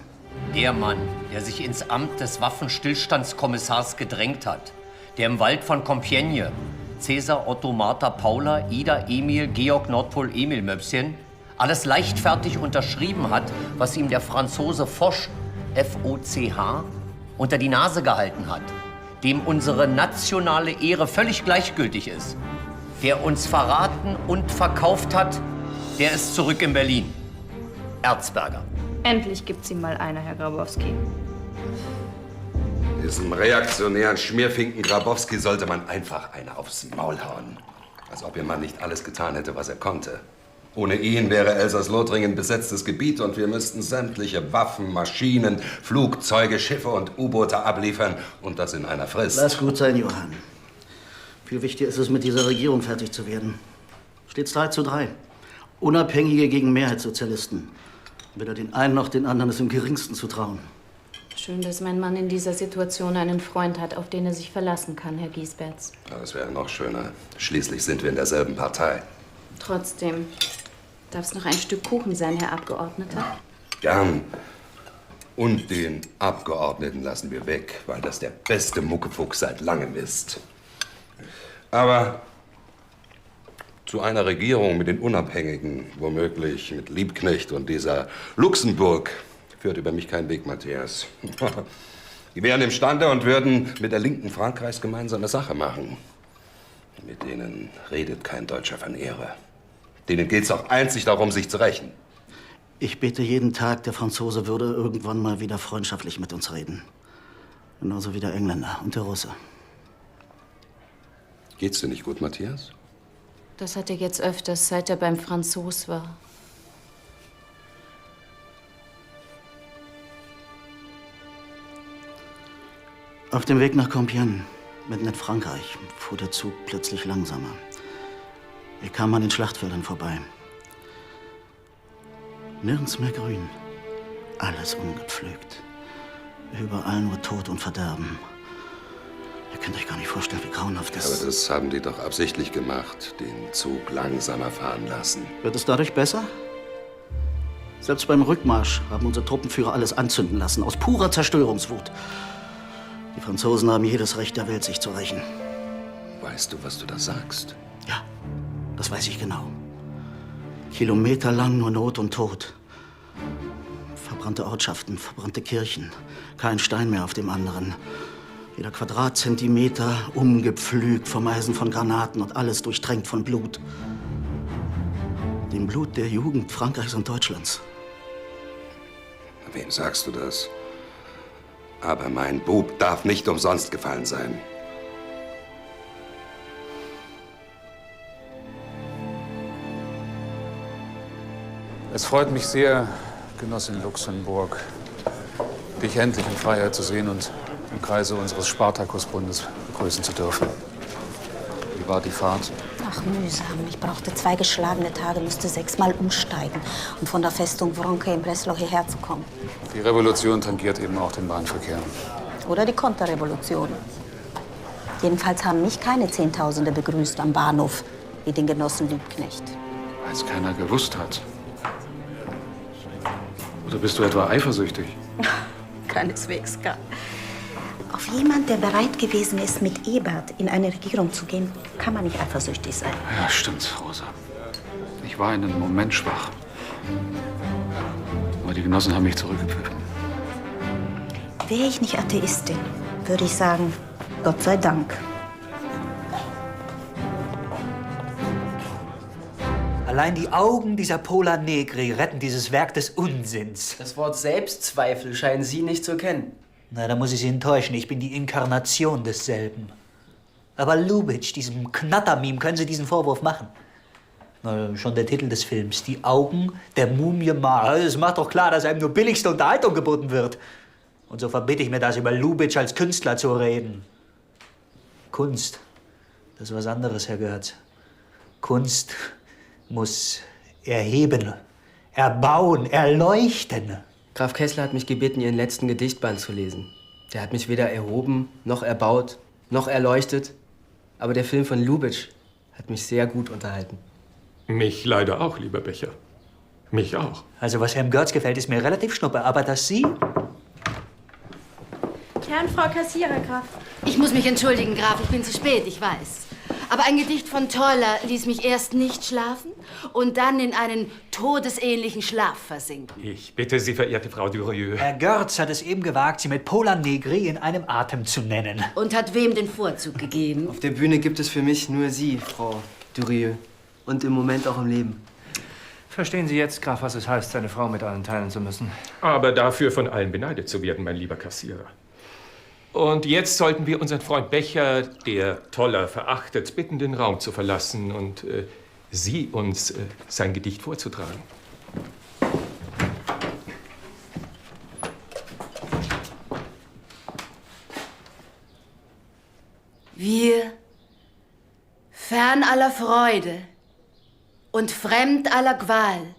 Der Mann, der sich ins Amt des Waffenstillstandskommissars gedrängt hat, der im Wald von Compiègne Cäsar, Otto, Martha, Paula, Ida, Emil, Georg, Nordpol, Emil, Möpschen, alles leichtfertig unterschrieben hat, was ihm der Franzose Foch, F-O-C-H, unter die Nase gehalten hat, dem unsere nationale Ehre völlig gleichgültig ist, der uns verraten und verkauft hat, der ist zurück in Berlin. Erzberger. Endlich gibt's ihm mal einer, Herr Grabowski. Diesem reaktionären Schmierfinken Grabowski sollte man einfach eine aufs Maul hauen. Als ob ihr Mann nicht alles getan hätte, was er konnte. Ohne ihn wäre Elsass-Lothringen besetztes Gebiet und wir müssten sämtliche Waffen, Maschinen, Flugzeuge, Schiffe und U-Boote abliefern und das in einer Frist. Lass gut sein, Johann. Viel wichtiger ist es, mit dieser Regierung fertig zu werden. Steht's 3:3. Unabhängige gegen Mehrheitssozialisten. Weder den einen noch den anderen ist im Geringsten zu trauen. Schön, dass mein Mann in dieser Situation einen Freund hat, auf den er sich verlassen kann, Herr Giesberts. Das wäre noch schöner. Schließlich sind wir in derselben Partei. Trotzdem, darf es noch ein Stück Kuchen sein, Herr Abgeordneter? Gern. Und den Abgeordneten lassen wir weg, weil das der beste Muckefuchs seit langem ist. Aber zu einer Regierung mit den Unabhängigen, womöglich mit Liebknecht und dieser Luxemburg, führt über mich kein Weg, Matthias. Die wären imstande und würden mit der Linken Frankreichs gemeinsame Sache machen. Mit denen redet kein Deutscher von Ehre. Denen geht es auch einzig darum, sich zu rächen. Ich bete jeden Tag, der Franzose würde irgendwann mal wieder freundschaftlich mit uns reden. Genauso wie der Engländer und der Russe. Geht's dir nicht gut, Matthias? Das hat er jetzt öfters, seit er beim Franzos war. Auf dem Weg nach Compiègne, mitten in Frankreich, fuhr der Zug plötzlich langsamer. Wir kamen an den Schlachtfeldern vorbei. Nirgends mehr Grün. Alles ungepflügt. Überall nur Tod und Verderben. Ihr könnt euch gar nicht vorstellen, wie grauenhaft das ist. Aber das haben die doch absichtlich gemacht, den Zug langsamer fahren lassen. Wird es dadurch besser? Selbst beim Rückmarsch haben unsere Truppenführer alles anzünden lassen, aus purer Zerstörungswut. Die Franzosen haben jedes Recht der Welt, sich zu rächen. Weißt du, was du da sagst? Ja, das weiß ich genau. Kilometerlang nur Not und Tod. Verbrannte Ortschaften, verbrannte Kirchen. Kein Stein mehr auf dem anderen. Jeder Quadratzentimeter umgepflügt vom Eisen von Granaten und alles durchtränkt von Blut. Dem Blut der Jugend Frankreichs und Deutschlands. Wem sagst du das? Aber mein Bub darf nicht umsonst gefallen sein. Es freut mich sehr, Genossin Luxemburg, dich endlich in Freiheit zu sehen und im Kreise unseres Spartakusbundes begrüßen zu dürfen. Wie war die Fahrt? Ach, mühsam. Ich brauchte 2 geschlagene Tage, musste 6-mal umsteigen, um von der Festung Wronke in Breslau hierher zu kommen. Die Revolution tangiert eben auch den Bahnverkehr. Oder die Konterrevolution. Jedenfalls haben mich keine Zehntausende begrüßt am Bahnhof, wie den Genossen Liebknecht. Weil es keiner gewusst hat. Oder bist du etwa eifersüchtig? Keineswegs gar. Auf jemand, der bereit gewesen ist, mit Ebert in eine Regierung zu gehen, kann man nicht eifersüchtig sein. Ja, stimmt, Rosa. Ich war in einem Moment schwach. Aber die Genossen haben mich zurückgepfiffen. Wäre ich nicht Atheistin, würde ich sagen, Gott sei Dank. Allein die Augen dieser Pola Negri retten dieses Werk des Unsinns. Das Wort Selbstzweifel scheinen Sie nicht zu kennen. Na, da muss ich Sie enttäuschen. Ich bin die Inkarnation desselben. Aber Lubitsch, diesem Knattermeme, können Sie diesen Vorwurf machen? Na, schon der Titel des Films, Die Augen der Mumie Ma. Es macht doch klar, dass einem nur billigste Unterhaltung geboten wird. Und so verbitte ich mir das, über Lubitsch als Künstler zu reden. Kunst, das ist was anderes, Herr Görz. Kunst muss erheben, erbauen, erleuchten. Graf Kessler hat mich gebeten, Ihren letzten Gedichtband zu lesen. Der hat mich weder erhoben, noch erbaut, noch erleuchtet. Aber der Film von Lubitsch hat mich sehr gut unterhalten. Mich leider auch, lieber Becher. Mich auch. Also was Herrn Görz gefällt, ist mir relativ schnuppe. Aber dass Sie... Herrn, Frau Kassierer, Graf. Ich muss mich entschuldigen, Graf. Ich bin zu spät, ich weiß. Aber ein Gedicht von Toller ließ mich erst nicht schlafen und dann in einen todesähnlichen Schlaf versinken. Ich bitte Sie, verehrte Frau Durieux. Herr Görz hat es eben gewagt, Sie mit Pola Negri in einem Atem zu nennen. Und hat wem den Vorzug gegeben? Auf der Bühne gibt es für mich nur Sie, Frau Durieux. Und im Moment auch im Leben. Verstehen Sie jetzt, Graf, was es heißt, seine Frau mit allen teilen zu müssen? Aber dafür von allen beneidet zu werden, mein lieber Kassierer. Und jetzt sollten wir unseren Freund Becher, der Toller verachtet, bitten, den Raum zu verlassen und Sie uns sein Gedicht vorzutragen. Wir, fern aller Freude und fremd aller Qual,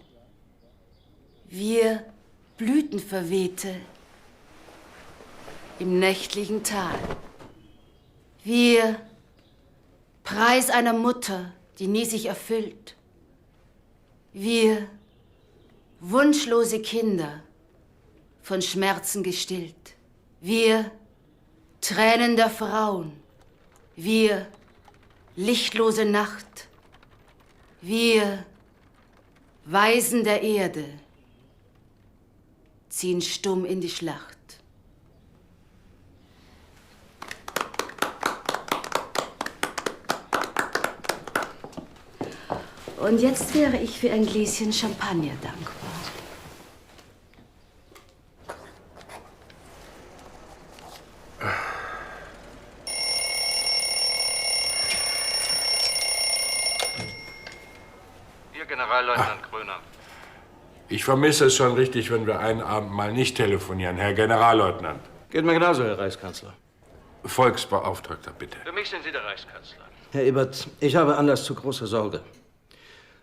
wir Blütenverwehte im nächtlichen Tal. Wir, Preis einer Mutter, die nie sich erfüllt. Wir, wunschlose Kinder, von Schmerzen gestillt. Wir, Tränen der Frauen. Wir, lichtlose Nacht. Wir, Waisen der Erde, ziehen stumm in die Schlacht. Und jetzt wäre ich für ein Gläschen Champagner dankbar. Hier, Generalleutnant Gröner. Ich vermisse es schon richtig, wenn wir einen Abend mal nicht telefonieren, Herr Generalleutnant. Geht mir genauso, Herr Reichskanzler. Volksbeauftragter, bitte. Für mich sind Sie der Reichskanzler. Herr Ebert, ich habe Anlass zu großer Sorge.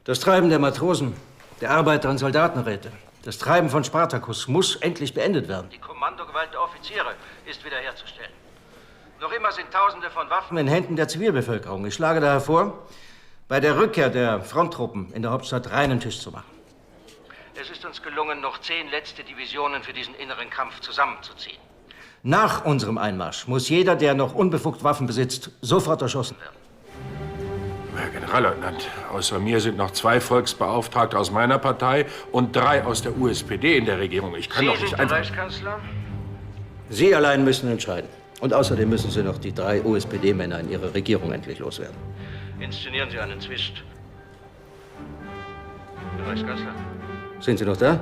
Das Treiben der Matrosen, der Arbeiter- und Soldatenräte, das Treiben von Spartacus muss endlich beendet werden. Die Kommandogewalt der Offiziere ist wiederherzustellen. Noch immer sind Tausende von Waffen In Händen der Zivilbevölkerung. Ich schlage daher vor, bei der Rückkehr der Fronttruppen in der Hauptstadt reinen Tisch zu machen. Es ist uns gelungen, noch 10 letzte Divisionen für diesen inneren Kampf zusammenzuziehen. Nach unserem Einmarsch muss jeder, der noch unbefugt Waffen besitzt, sofort erschossen werden. Herr Generalleutnant, außer mir sind noch 2 Volksbeauftragte aus meiner Partei und 3 aus der USPD in der Regierung. Ich kann Sie doch sind nicht der einfach... Reichskanzler? Sie allein müssen entscheiden. Und außerdem müssen Sie noch die 3 USPD-Männer in Ihre Regierung endlich loswerden. Inszenieren Sie einen Zwist. Herr Reichskanzler. Sind Sie noch da?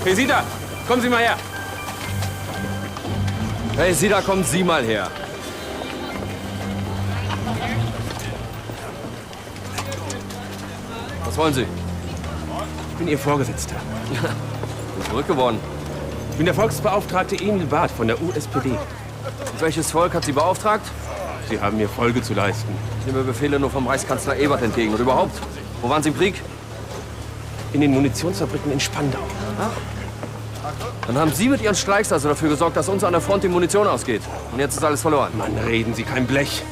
Hey, Sida, kommen Sie mal her. Hey, Sida, kommen Sie mal her. Was wollen Sie? Ich bin Ihr Vorgesetzter. Bin verrückt geworden. Ich bin der Volksbeauftragte Emil Barth von der USPD. Und welches Volk hat Sie beauftragt? Sie haben mir Folge zu leisten. Ich nehme Befehle nur vom Reichskanzler Ebert entgegen. Und überhaupt, wo waren Sie im Krieg? In den Munitionsfabriken in Spandau. Ach. Dann haben Sie mit Ihren Streiks also dafür gesorgt, dass uns an der Front die Munition ausgeht. Und jetzt ist alles verloren. Mann, reden Sie kein Blech.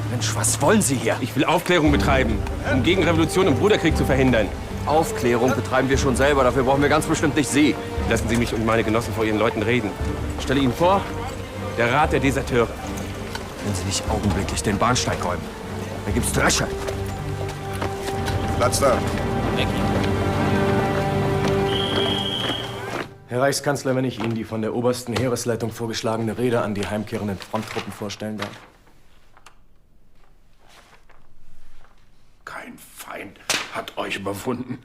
Mensch, was wollen Sie hier? Ich will Aufklärung betreiben, um Gegenrevolution und Bruderkrieg zu verhindern. Aufklärung betreiben wir schon selber. Dafür brauchen wir ganz bestimmt nicht Sie. Lassen Sie mich und meine Genossen vor Ihren Leuten reden. Ich stelle Ihnen vor, der Rat der Deserteure. Wenn Sie nicht augenblicklich den Bahnsteig räumen, dann gibt's Dresche. Platz da. Herr Reichskanzler, wenn ich Ihnen die von der obersten Heeresleitung vorgeschlagene Rede an die heimkehrenden Fronttruppen vorstellen darf. Kein Feind hat euch überwunden.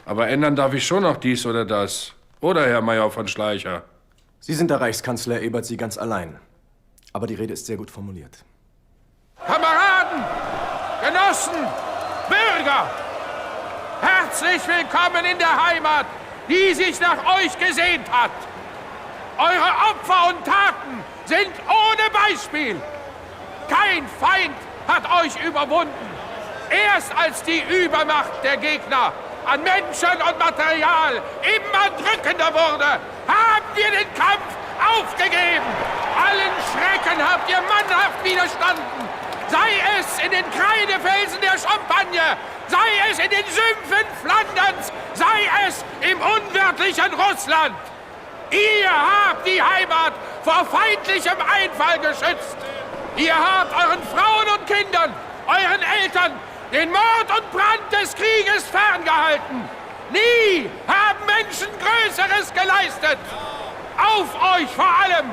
Aber ändern darf ich schon noch dies oder das. Oder, Herr Major von Schleicher? Sie sind der Reichskanzler, Ebert, Sie ganz allein. Aber die Rede ist sehr gut formuliert. Kameraden, Genossen, Bürger! Herzlich willkommen in der Heimat, die sich nach euch gesehnt hat. Eure Opfer und Taten sind ohne Beispiel. Kein Feind hat euch überwunden. Erst als die Übermacht der Gegner an Menschen und Material immer drückender wurde, haben wir den Kampf aufgegeben. Allen Schrecken habt ihr mannhaft widerstanden. Sei es in den Kreidefelsen der Champagne, sei es in den Sümpfen Flanderns, sei es im unwirtlichen Russland. Ihr habt die Heimat vor feindlichem Einfall geschützt. Ihr habt euren Frauen und Kindern, euren Eltern, den Mord und Brand des Krieges ferngehalten. Nie haben Menschen Größeres geleistet. Auf euch vor allem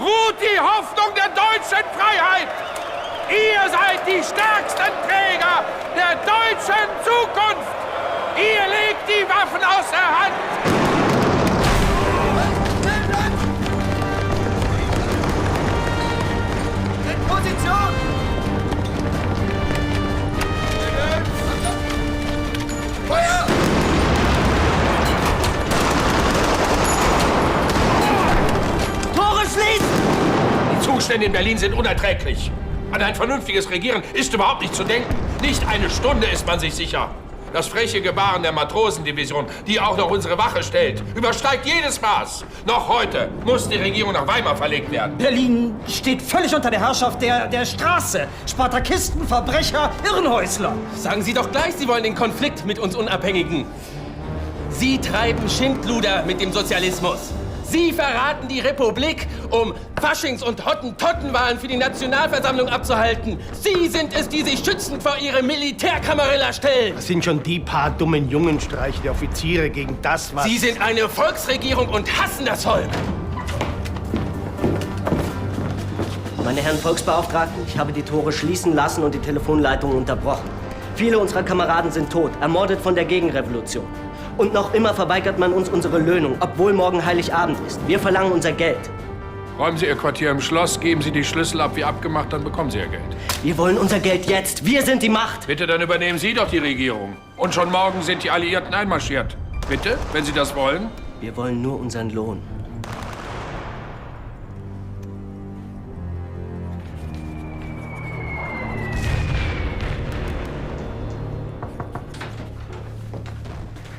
ruht die Hoffnung der deutschen Freiheit. Ihr seid die stärksten Träger der deutschen Zukunft. Ihr legt die Waffen aus der Hand. In Position! Feuer! Tore schließen! Die Zustände in Berlin sind unerträglich. An ein vernünftiges Regieren ist überhaupt nicht zu denken. Nicht eine Stunde ist man sich sicher. Das freche Gebaren der Matrosendivision, die auch noch unsere Wache stellt, übersteigt jedes Maß. Noch heute muss die Regierung nach Weimar verlegt werden. Berlin steht völlig unter der Herrschaft der Straße. Spartakisten, Verbrecher, Irrenhäusler. Sagen Sie doch gleich, Sie wollen den Konflikt mit uns Unabhängigen. Sie treiben Schindluder mit dem Sozialismus. Sie verraten die Republik, um Faschings- und Hottentottenwahlen für die Nationalversammlung abzuhalten. Sie sind es, die sich schützend vor ihre Militärkamerilla stellen. Das sind schon die paar dummen Jungenstreiche der Offiziere gegen das, was... Sie sind eine Volksregierung und hassen das Volk. Meine Herren Volksbeauftragten, ich habe die Tore schließen lassen und die Telefonleitungen unterbrochen. Viele unserer Kameraden sind tot, ermordet von der Gegenrevolution. Und noch immer verweigert man uns unsere Löhnung, obwohl morgen Heiligabend ist. Wir verlangen unser Geld. Räumen Sie Ihr Quartier im Schloss, geben Sie die Schlüssel ab wie abgemacht, dann bekommen Sie Ihr Geld. Wir wollen unser Geld jetzt. Wir sind die Macht. Bitte, dann übernehmen Sie doch die Regierung. Und schon morgen sind die Alliierten einmarschiert. Bitte, wenn Sie das wollen. Wir wollen nur unseren Lohn.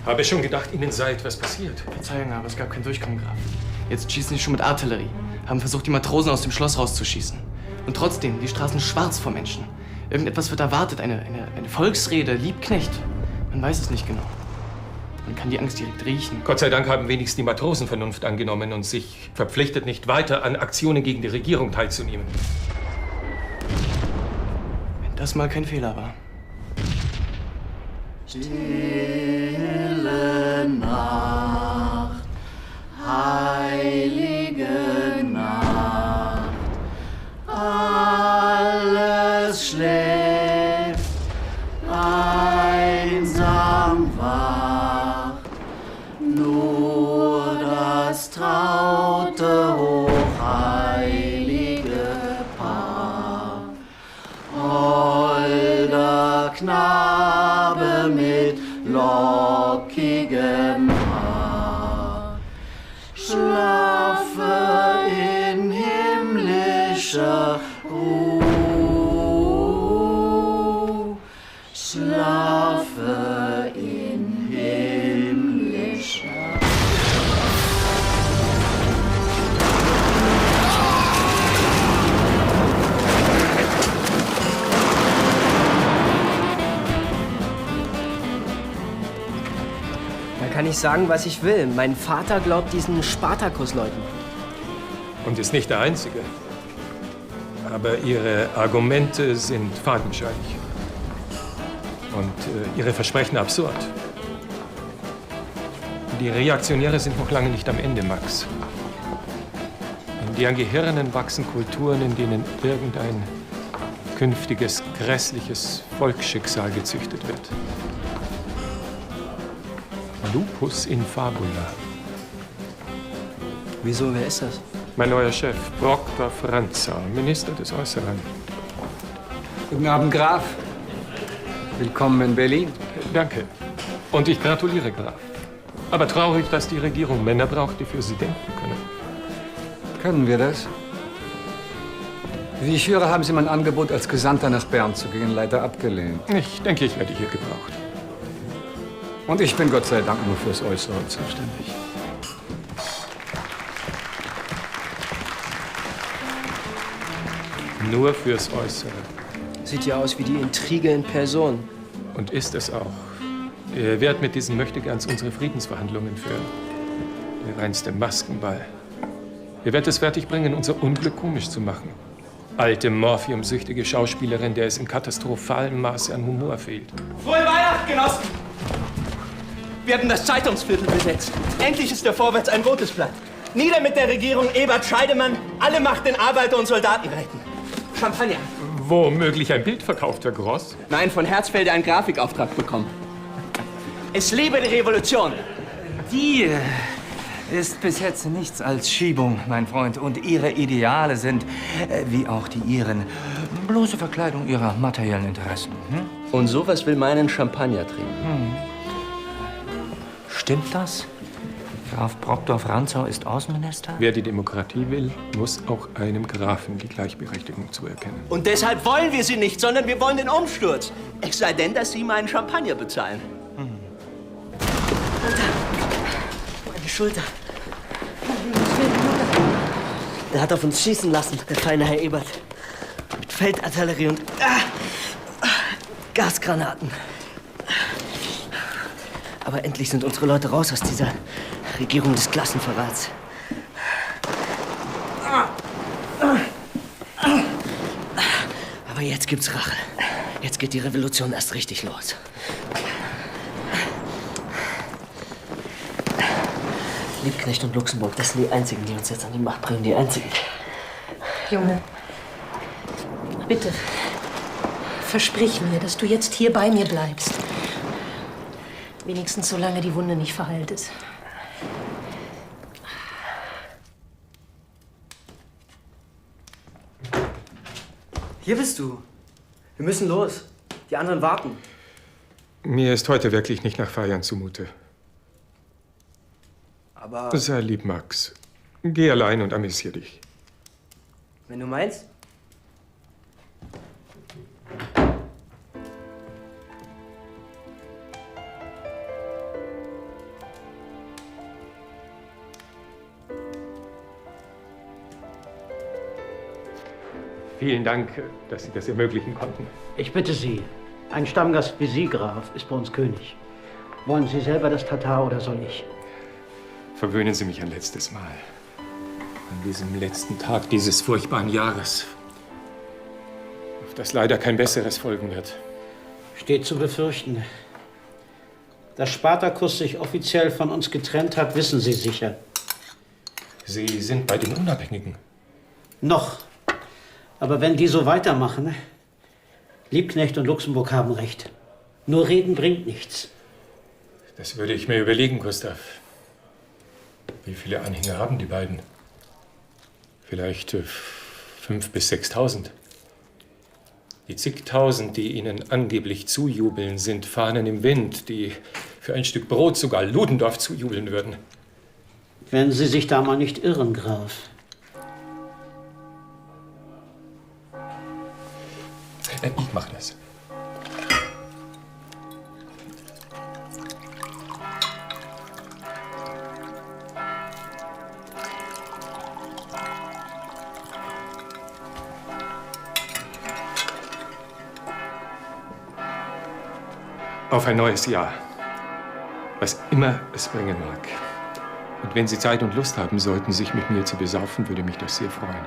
Habe schon gedacht, Ihnen sei etwas passiert. Verzeihung, aber es gab kein Durchkommen, Graf. Jetzt schießen sie schon mit Artillerie. Haben versucht, die Matrosen aus dem Schloss rauszuschießen. Und trotzdem, die Straßen schwarz vor Menschen. Irgendetwas wird erwartet, eine Volksrede, Liebknecht. Man weiß es nicht genau. Man kann die Angst direkt riechen. Gott sei Dank haben wenigstens die Matrosen Vernunft angenommen und sich verpflichtet, nicht weiter an Aktionen gegen die Regierung teilzunehmen. Wenn das mal kein Fehler war. Stille Nacht, heilige Nacht, alles schläft, einsam wach, nur das traute, hochheilige Paar. Holder Knabe mit lockigem Haar, schlafe in himmlischer Ruhe, schlafe in himmlischer Da kann ich sagen, was ich will. Mein Vater glaubt diesen Spartakus-Leuten. Und ist nicht der Einzige. Aber Ihre Argumente sind fadenscheinig. Und Ihre Versprechen absurd. Die Reaktionäre sind noch lange nicht am Ende, Max. In deren Gehirnen wachsen Kulturen, in denen irgendein künftiges, grässliches Volksschicksal gezüchtet wird. Lupus in fabula. Wieso, wer ist das? Mein neuer Chef, Proctor Franza, Minister des Äußeren. Guten Abend, Graf. Willkommen in Berlin. Danke. Und ich gratuliere, Graf. Aber traurig, dass die Regierung Männer braucht, die für sie denken können. Können wir das? Wie ich höre, haben Sie mein Angebot, als Gesandter nach Bern zu gehen, leider abgelehnt. Ich denke, ich werde hier gebraucht. Und ich bin Gott sei Dank nur fürs Äußere zuständig. Nur fürs Äußere. Sieht ja aus wie die Intrige in Person. Und ist es auch. Ihr werdet mit diesen Möchtegerns unsere Friedensverhandlungen führen. Der reinste Maskenball. Ihr werdet es fertigbringen, unser Unglück komisch zu machen. Alte, morphiumsüchtige Schauspielerin, der es in katastrophalem Maße an Humor fehlt. Frohe Weihnachten, Genossen! Wir haben das Zeitungsviertel besetzt. Endlich ist der Vorwärts ein rotes Blatt. Nieder mit der Regierung Ebert Scheidemann. Alle Macht den Arbeiter- und Soldatenräten. Champagner. Womöglich ein Bild verkauft, Herr Gross? Nein, von Herzfelde einen Grafikauftrag bekommen. Es lebe die Revolution. Die ist bis jetzt nichts als Schiebung, mein Freund. Und Ihre Ideale sind, wie auch die Ihren, bloße Verkleidung Ihrer materiellen Interessen. Hm? Und sowas will meinen Champagner trinken. Hm. Stimmt das? Graf Proctor Franzau ist Außenminister? Wer die Demokratie will, muss auch einem Grafen die Gleichberechtigung zuerkennen. Und deshalb wollen wir sie nicht, sondern wir wollen den Umsturz. Es sei denn, dass Sie meinen Champagner bezahlen. Meine Schulter. Der hat auf uns schießen lassen, der feine Herr Ebert. Mit Feldartillerie und Gasgranaten. Aber endlich sind unsere Leute raus aus dieser Regierung des Klassenverrats. Aber jetzt gibt's Rache. Jetzt geht die Revolution erst richtig los. Liebknecht und Luxemburg, das sind die Einzigen, die uns jetzt an die Macht bringen. Die Einzigen. Junge, bitte, versprich mir, dass du jetzt hier bei mir bleibst. Wenigstens solange die Wunde nicht verheilt ist. Hier bist du. Wir müssen los. Die anderen warten. Mir ist heute wirklich nicht nach Feiern zumute. Aber Sei lieb, Max. Geh allein und amüsier dich. wenn du meinst. Vielen Dank, dass Sie das ermöglichen konnten. Ich bitte Sie, ein Stammgast wie Sie, Graf, ist bei uns König. Wollen Sie selber das Tatar oder soll ich? Verwöhnen Sie mich ein letztes Mal. An diesem letzten Tag dieses furchtbaren Jahres. Auf das leider kein besseres folgen wird. Steht zu befürchten. Dass Spartacus sich offiziell von uns getrennt hat, wissen Sie sicher. Sie sind bei den Unabhängigen. Noch. Aber wenn die so weitermachen, Liebknecht und Luxemburg haben recht. Nur reden bringt nichts. Das würde ich mir überlegen, Gustav. Wie viele Anhänger haben die beiden? Vielleicht 5.000 bis 6.000. Die zigtausend, die ihnen angeblich zujubeln, sind Fahnen im Wind, die für ein Stück Brot sogar Ludendorff zujubeln würden. Wenn Sie sich da mal nicht irren, Graf. Ich mache das. Auf ein neues Jahr. Was immer es bringen mag. Und wenn Sie Zeit und Lust haben sollten, sich mit mir zu besaufen, würde mich das sehr freuen.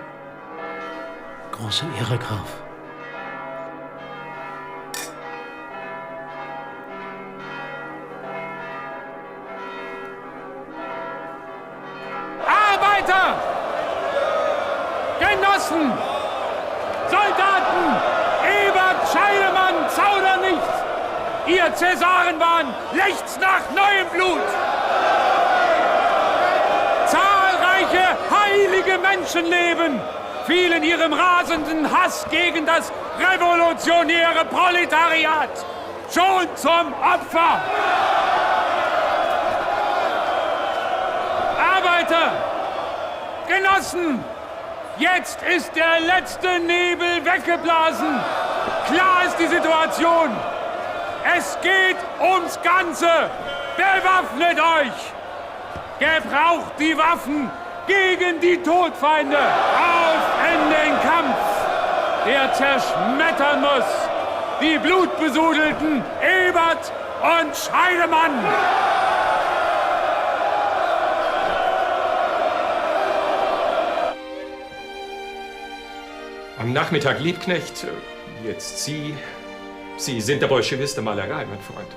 Große Ehre, Graf. Arbeiter! Genossen! Soldaten! Ebert, Scheidemann, Zaudernichts! Ihr Cäsaren waren lechzt nach neuem Blut! Zahlreiche heilige Menschenleben fielen ihrem rasenden Hass gegen das revolutionäre Proletariat schon zum Opfer! Arbeiter! Genossen! Jetzt ist der letzte Nebel weggeblasen! Klar ist die Situation! Es geht ums Ganze! Bewaffnet euch! Gebraucht die Waffen gegen die Todfeinde! Auf in den Kampf! Der zerschmettern muss! Die blutbesudelten Ebert und Scheidemann! Am Nachmittag Liebknecht, jetzt Sie. Sie sind der Bolschewist der Malerei, mein Freund.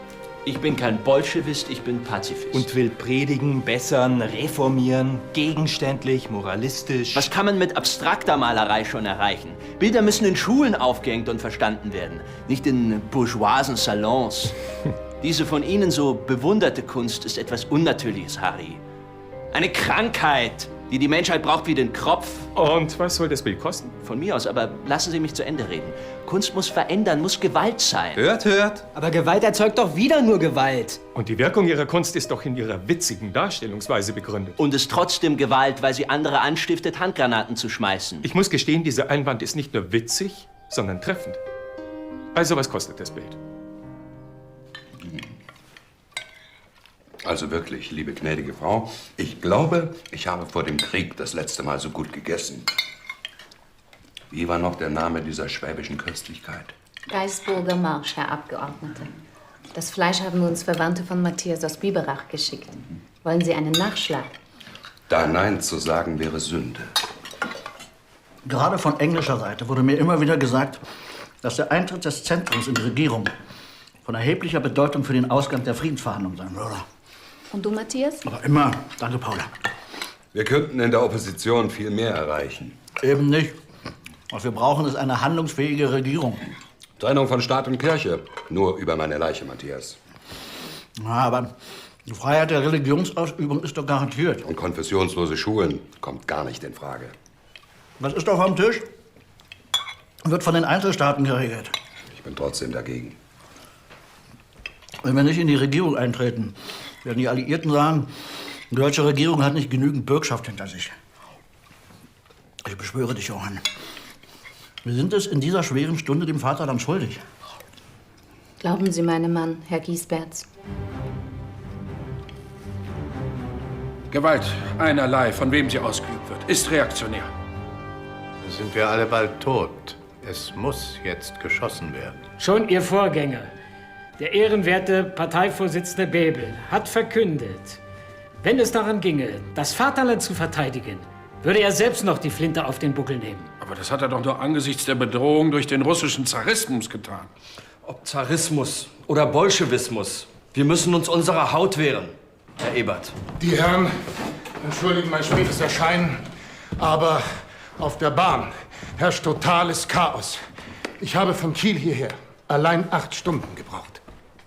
Ich bin kein Bolschewist, ich bin Pazifist. Und will predigen, bessern, reformieren, gegenständlich, moralistisch. Was kann man mit abstrakter Malerei schon erreichen? Bilder müssen in Schulen aufgehängt und verstanden werden, nicht in bourgeoisen Salons. Diese von Ihnen so bewunderte Kunst ist etwas Unnatürliches, Harry. Eine Krankheit, die die Menschheit braucht wie den Kropf. Und was soll das Bild kosten? Von mir aus, aber lassen Sie mich zu Ende reden. Kunst muss verändern, muss Gewalt sein. Hört, hört. Aber Gewalt erzeugt doch wieder nur Gewalt. Und die Wirkung Ihrer Kunst ist doch in Ihrer witzigen Darstellungsweise begründet. Und ist trotzdem Gewalt, weil sie andere anstiftet, Handgranaten zu schmeißen. Ich muss gestehen, dieser Einwand ist nicht nur witzig, sondern treffend. Also, was kostet das Bild? Also wirklich, liebe gnädige Frau, ich glaube, ich habe vor dem Krieg das letzte Mal so gut gegessen. Wie war noch der Name dieser schwäbischen Köstlichkeit? Geisburger Marsch, Herr Abgeordneter. Das Fleisch haben uns Verwandte von Matthias aus Biberach geschickt. Wollen Sie einen Nachschlag? Da Nein zu sagen wäre Sünde. Gerade von englischer Seite wurde mir immer wieder gesagt, dass der Eintritt des Zentrums in die Regierung von erheblicher Bedeutung für den Ausgang der Friedensverhandlungen sein würde. Und du, Matthias? Aber immer. Danke, Paula. Wir könnten in der Opposition viel mehr erreichen. Eben nicht. Was wir brauchen, ist eine handlungsfähige Regierung. Trennung von Staat und Kirche. Nur über meine Leiche, Matthias. Ja, aber die Freiheit der Religionsausübung ist doch garantiert. Und konfessionslose Schulen kommt gar nicht in Frage. Was ist doch am Tisch? Wird von den Einzelstaaten geregelt. Ich bin trotzdem dagegen. Wenn wir nicht in die Regierung eintreten, werden die Alliierten sagen, die deutsche Regierung hat nicht genügend Bürgschaft hinter sich. Ich beschwöre dich, Johann. Wir sind es in dieser schweren Stunde dem Vaterland schuldig. Glauben Sie meinem Mann, Herr Giesberts. Gewalt, einerlei, von wem sie ausgeübt wird, ist reaktionär. sind wir alle bald tot. Es muss jetzt geschossen werden. Schon Ihr Vorgänger, der ehrenwerte Parteivorsitzende Bebel, hat verkündet, wenn es daran ginge, das Vaterland zu verteidigen, würde er selbst noch die Flinte auf den Buckel nehmen. Aber das hat er doch nur angesichts der Bedrohung durch den russischen Zarismus getan. Ob Zarismus oder Bolschewismus, wir müssen uns unserer Haut wehren, Herr Ebert. Die Herren entschuldigen mein spätes Erscheinen, aber auf der Bahn herrscht totales Chaos. Ich habe von Kiel hierher allein 8 Stunden gebraucht.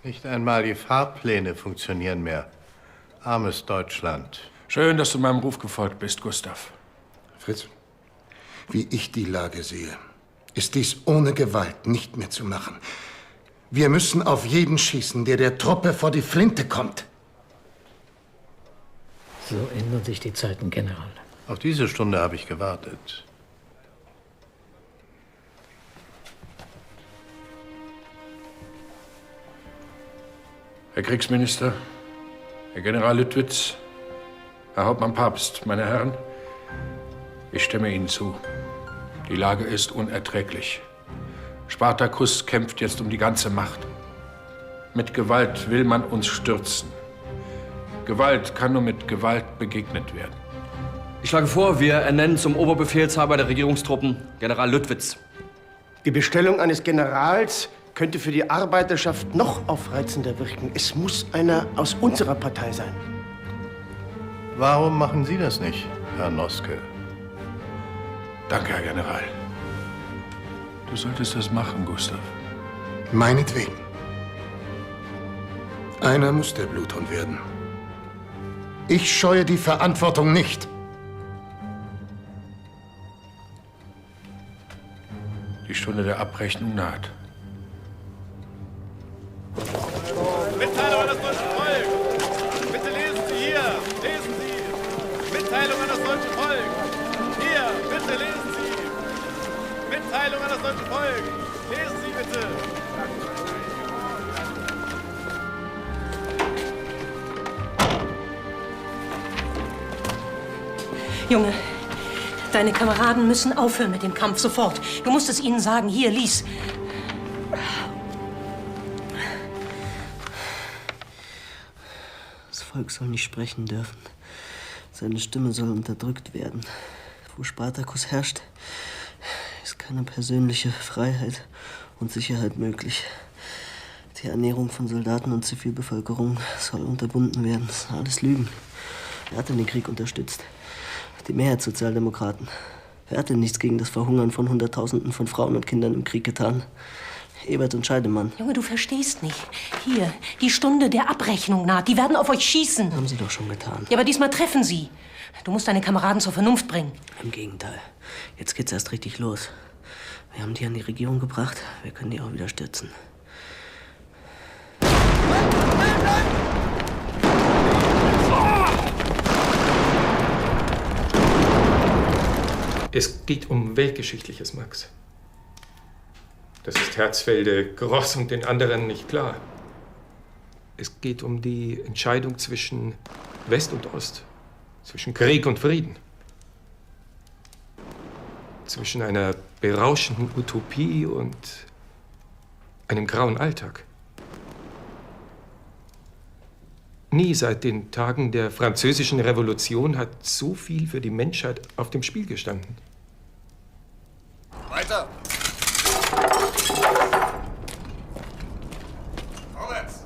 Nicht einmal die Fahrpläne funktionieren mehr. Armes Deutschland. Schön, dass du meinem Ruf gefolgt bist, Gustav. Fritz, wie ich die Lage sehe, ist dies ohne Gewalt nicht mehr zu machen. Wir müssen auf jeden schießen, der der Truppe vor die Flinte kommt. So ändern sich die Zeiten, General. Auf diese Stunde habe ich gewartet. Herr Kriegsminister, Herr General Lüttwitz, Herr Hauptmann Pabst, meine Herren, ich stimme Ihnen zu. Die Lage ist unerträglich. Spartacus kämpft jetzt um die ganze Macht. Mit Gewalt will man uns stürzen. Gewalt kann nur mit Gewalt begegnet werden. Ich schlage vor, wir ernennen zum Oberbefehlshaber der Regierungstruppen General Lüttwitz. Die Bestellung eines Generals könnte für die Arbeiterschaft noch aufreizender wirken. Es muss einer aus unserer Partei sein. Warum machen Sie das nicht, Herr Noske? Danke, Herr General. Du solltest das machen, Gustav. Meinetwegen. Einer muss der Bluthund werden. Ich scheue die Verantwortung nicht. Die Stunde der Abrechnung naht. Mitteilung an das deutsche Volk! Bitte lesen Sie hier! Lesen Sie! Mitteilung an das deutsche Volk! Hier, bitte lesen Sie! Mitteilung an das deutsche Volk! Lesen Sie bitte! Junge, deine Kameraden müssen aufhören mit dem Kampf, sofort. Du musst es ihnen sagen. Hier, lies. Das Volk soll nicht sprechen dürfen. Seine Stimme soll unterdrückt werden. Wo Spartacus herrscht, ist keine persönliche Freiheit und Sicherheit möglich. Die Ernährung von Soldaten und Zivilbevölkerung soll unterbunden werden. Das sind alles Lügen. Wer hat denn den Krieg unterstützt? Die Mehrheit Sozialdemokraten. Wer hat denn nichts gegen das Verhungern von Hunderttausenden von Frauen und Kindern im Krieg getan? Ebert und Scheidemann. Junge, du verstehst nicht. Hier, die Stunde der Abrechnung naht. Die werden auf euch schießen. Haben sie doch schon getan. Ja, aber diesmal treffen sie. Du musst deine Kameraden zur Vernunft bringen. Im Gegenteil. Jetzt geht's erst richtig los. Wir haben die an die Regierung gebracht. Wir können die auch wieder stürzen. Es geht um Weltgeschichtliches, Max. Das ist Herzfelde, Gross und den anderen nicht klar. Es geht um die Entscheidung zwischen West und Ost, zwischen Krieg und Frieden, zwischen einer berauschenden Utopie und einem grauen Alltag. Nie seit den Tagen der Französischen Revolution hat so viel für die Menschheit auf dem Spiel gestanden. Weiter! Vorwärts!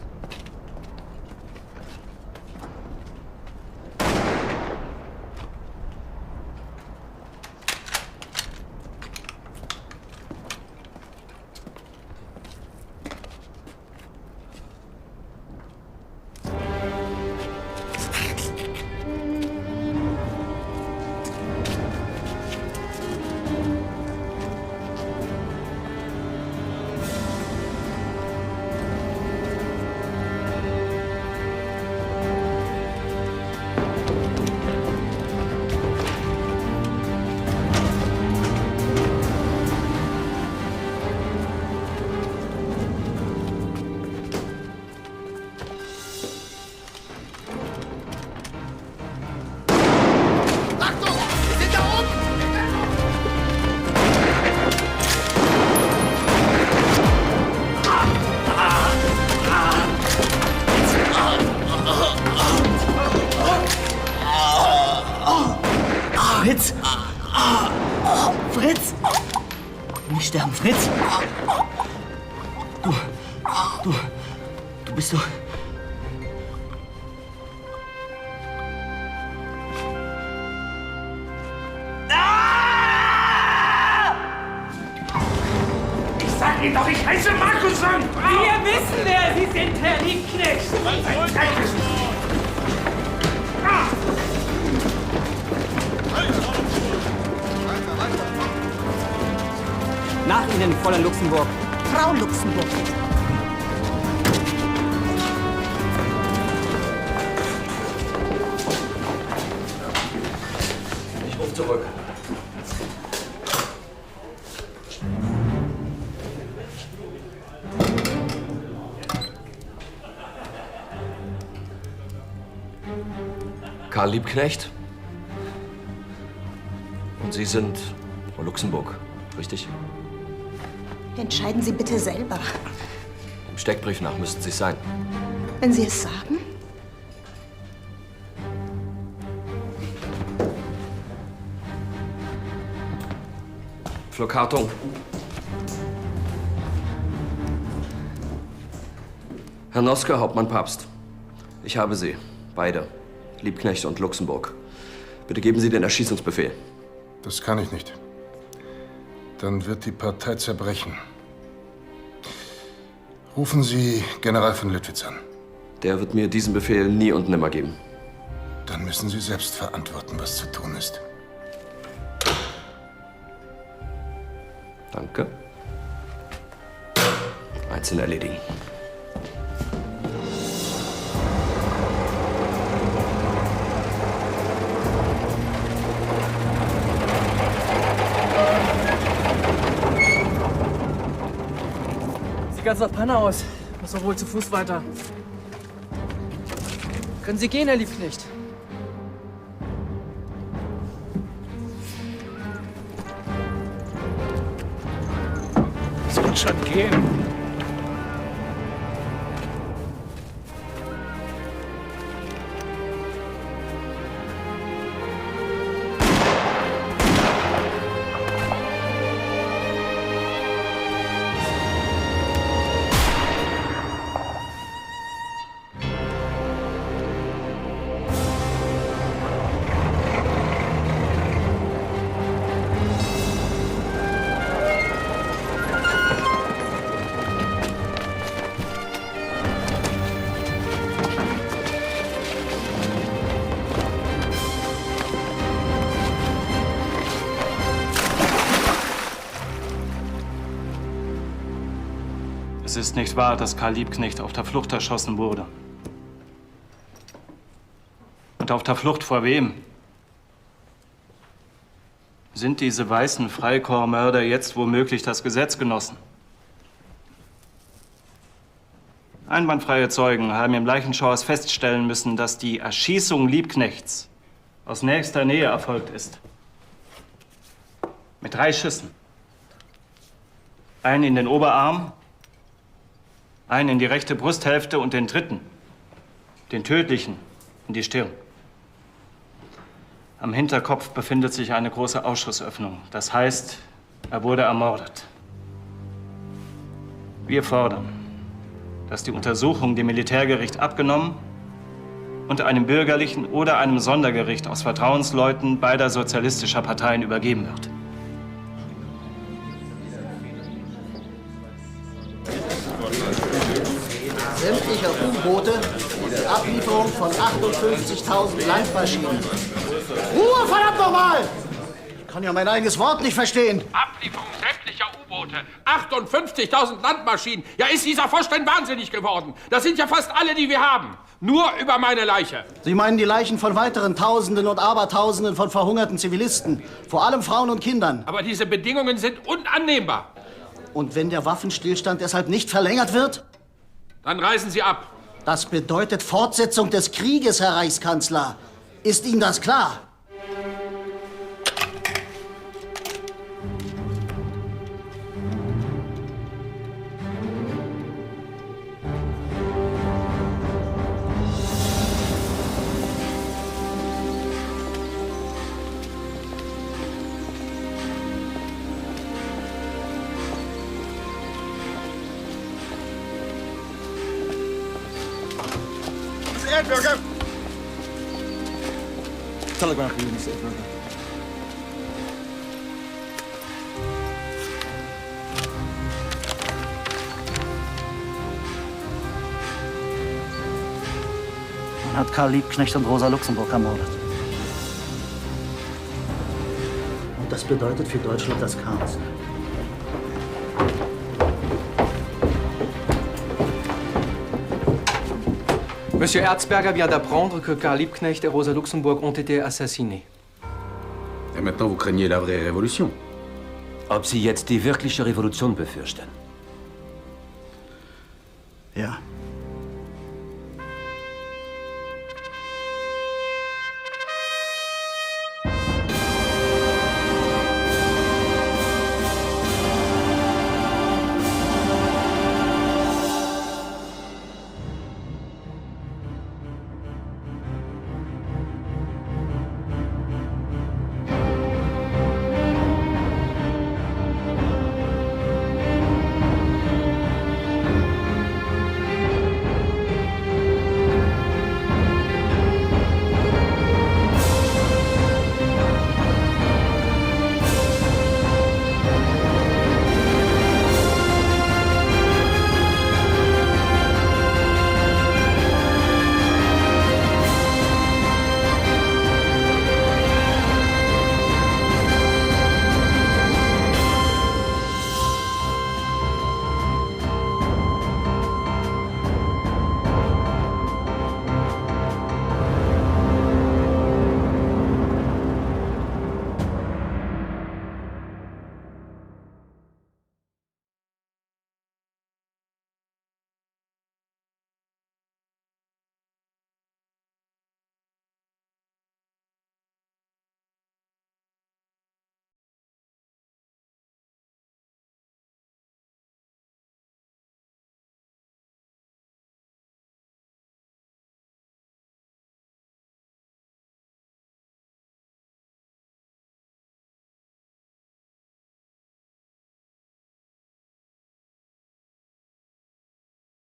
sterben, Fritz. Du bist doch... Ich sag Ihnen doch, ich heiße Markusson! Wir wissen, wer Sie sind, Herr Liebknecht! Nach Ihnen, Fräulein Luxemburg. Frau Luxemburg. Ich rufe zurück. Karl Liebknecht? Und Sie sind Frau Luxemburg, richtig? Entscheiden Sie bitte selber. Im Steckbrief nach müssten Sie es sein. Wenn Sie es sagen. Flockartung. Herr Noske, Hauptmann Papst. Ich habe Sie, beide, Liebknecht und Luxemburg. Bitte geben Sie den Erschießungsbefehl. Das kann ich nicht. Dann wird die Partei zerbrechen. Rufen Sie General von Lüttwitz an. Der wird mir diesen Befehl nie und nimmer geben. Dann müssen Sie selbst verantworten, was zu tun ist. Danke. Einzeln erledigen. Sieht ganz nach Panne aus. Muss doch wohl zu Fuß weiter. Können Sie gehen, Herr Liebknecht? Soll schon gehen. Es ist nicht wahr, dass Karl Liebknecht auf der Flucht erschossen wurde. Und auf der Flucht vor wem? Sind diese weißen Freikorpsmörder jetzt womöglich das Gesetzgenossen? Einwandfreie Zeugen haben im Leichenschauhaus feststellen müssen, dass die Erschießung Liebknechts aus nächster Nähe erfolgt ist. Mit 3 Schüssen. Einen in den Oberarm, einen in die rechte Brusthälfte und den dritten, den tödlichen, in die Stirn. Am Hinterkopf befindet sich eine große Ausschussöffnung. Das heißt, er wurde ermordet. Wir fordern, dass die Untersuchung dem Militärgericht abgenommen und einem bürgerlichen oder einem Sondergericht aus Vertrauensleuten beider sozialistischer Parteien übergeben wird. Sämtlicher U-Boote und die Ablieferung von 58.000 Landmaschinen. Ruhe, verdammt nochmal! Ich kann ja mein eigenes Wort nicht verstehen. Ablieferung sämtlicher U-Boote, 58.000 Landmaschinen. Ja, ist dieser Vorstand wahnsinnig geworden? Das sind ja fast alle, die wir haben. Nur über meine Leiche. Sie meinen die Leichen von weiteren Tausenden und Abertausenden von verhungerten Zivilisten. Vor allem Frauen und Kindern. Aber diese Bedingungen sind unannehmbar. Und wenn der Waffenstillstand deshalb nicht verlängert wird? Dann reisen Sie ab. Das bedeutet Fortsetzung des Krieges, Herr Reichskanzler. Ist Ihnen das klar? Ehrenbürger! Telegram for you, Mr. Ehrenbürger. Man hat Karl Liebknecht und Rosa Luxemburg ermordet. Und das bedeutet für Deutschland das Chaos. Monsieur Erzberger vient d'apprendre que Karl Liebknecht et Rosa Luxemburg ont été assassinés. Et maintenant, vous craignez la vraie révolution. Ob Sie jetzt die wirkliche Revolution befürchten? Ja.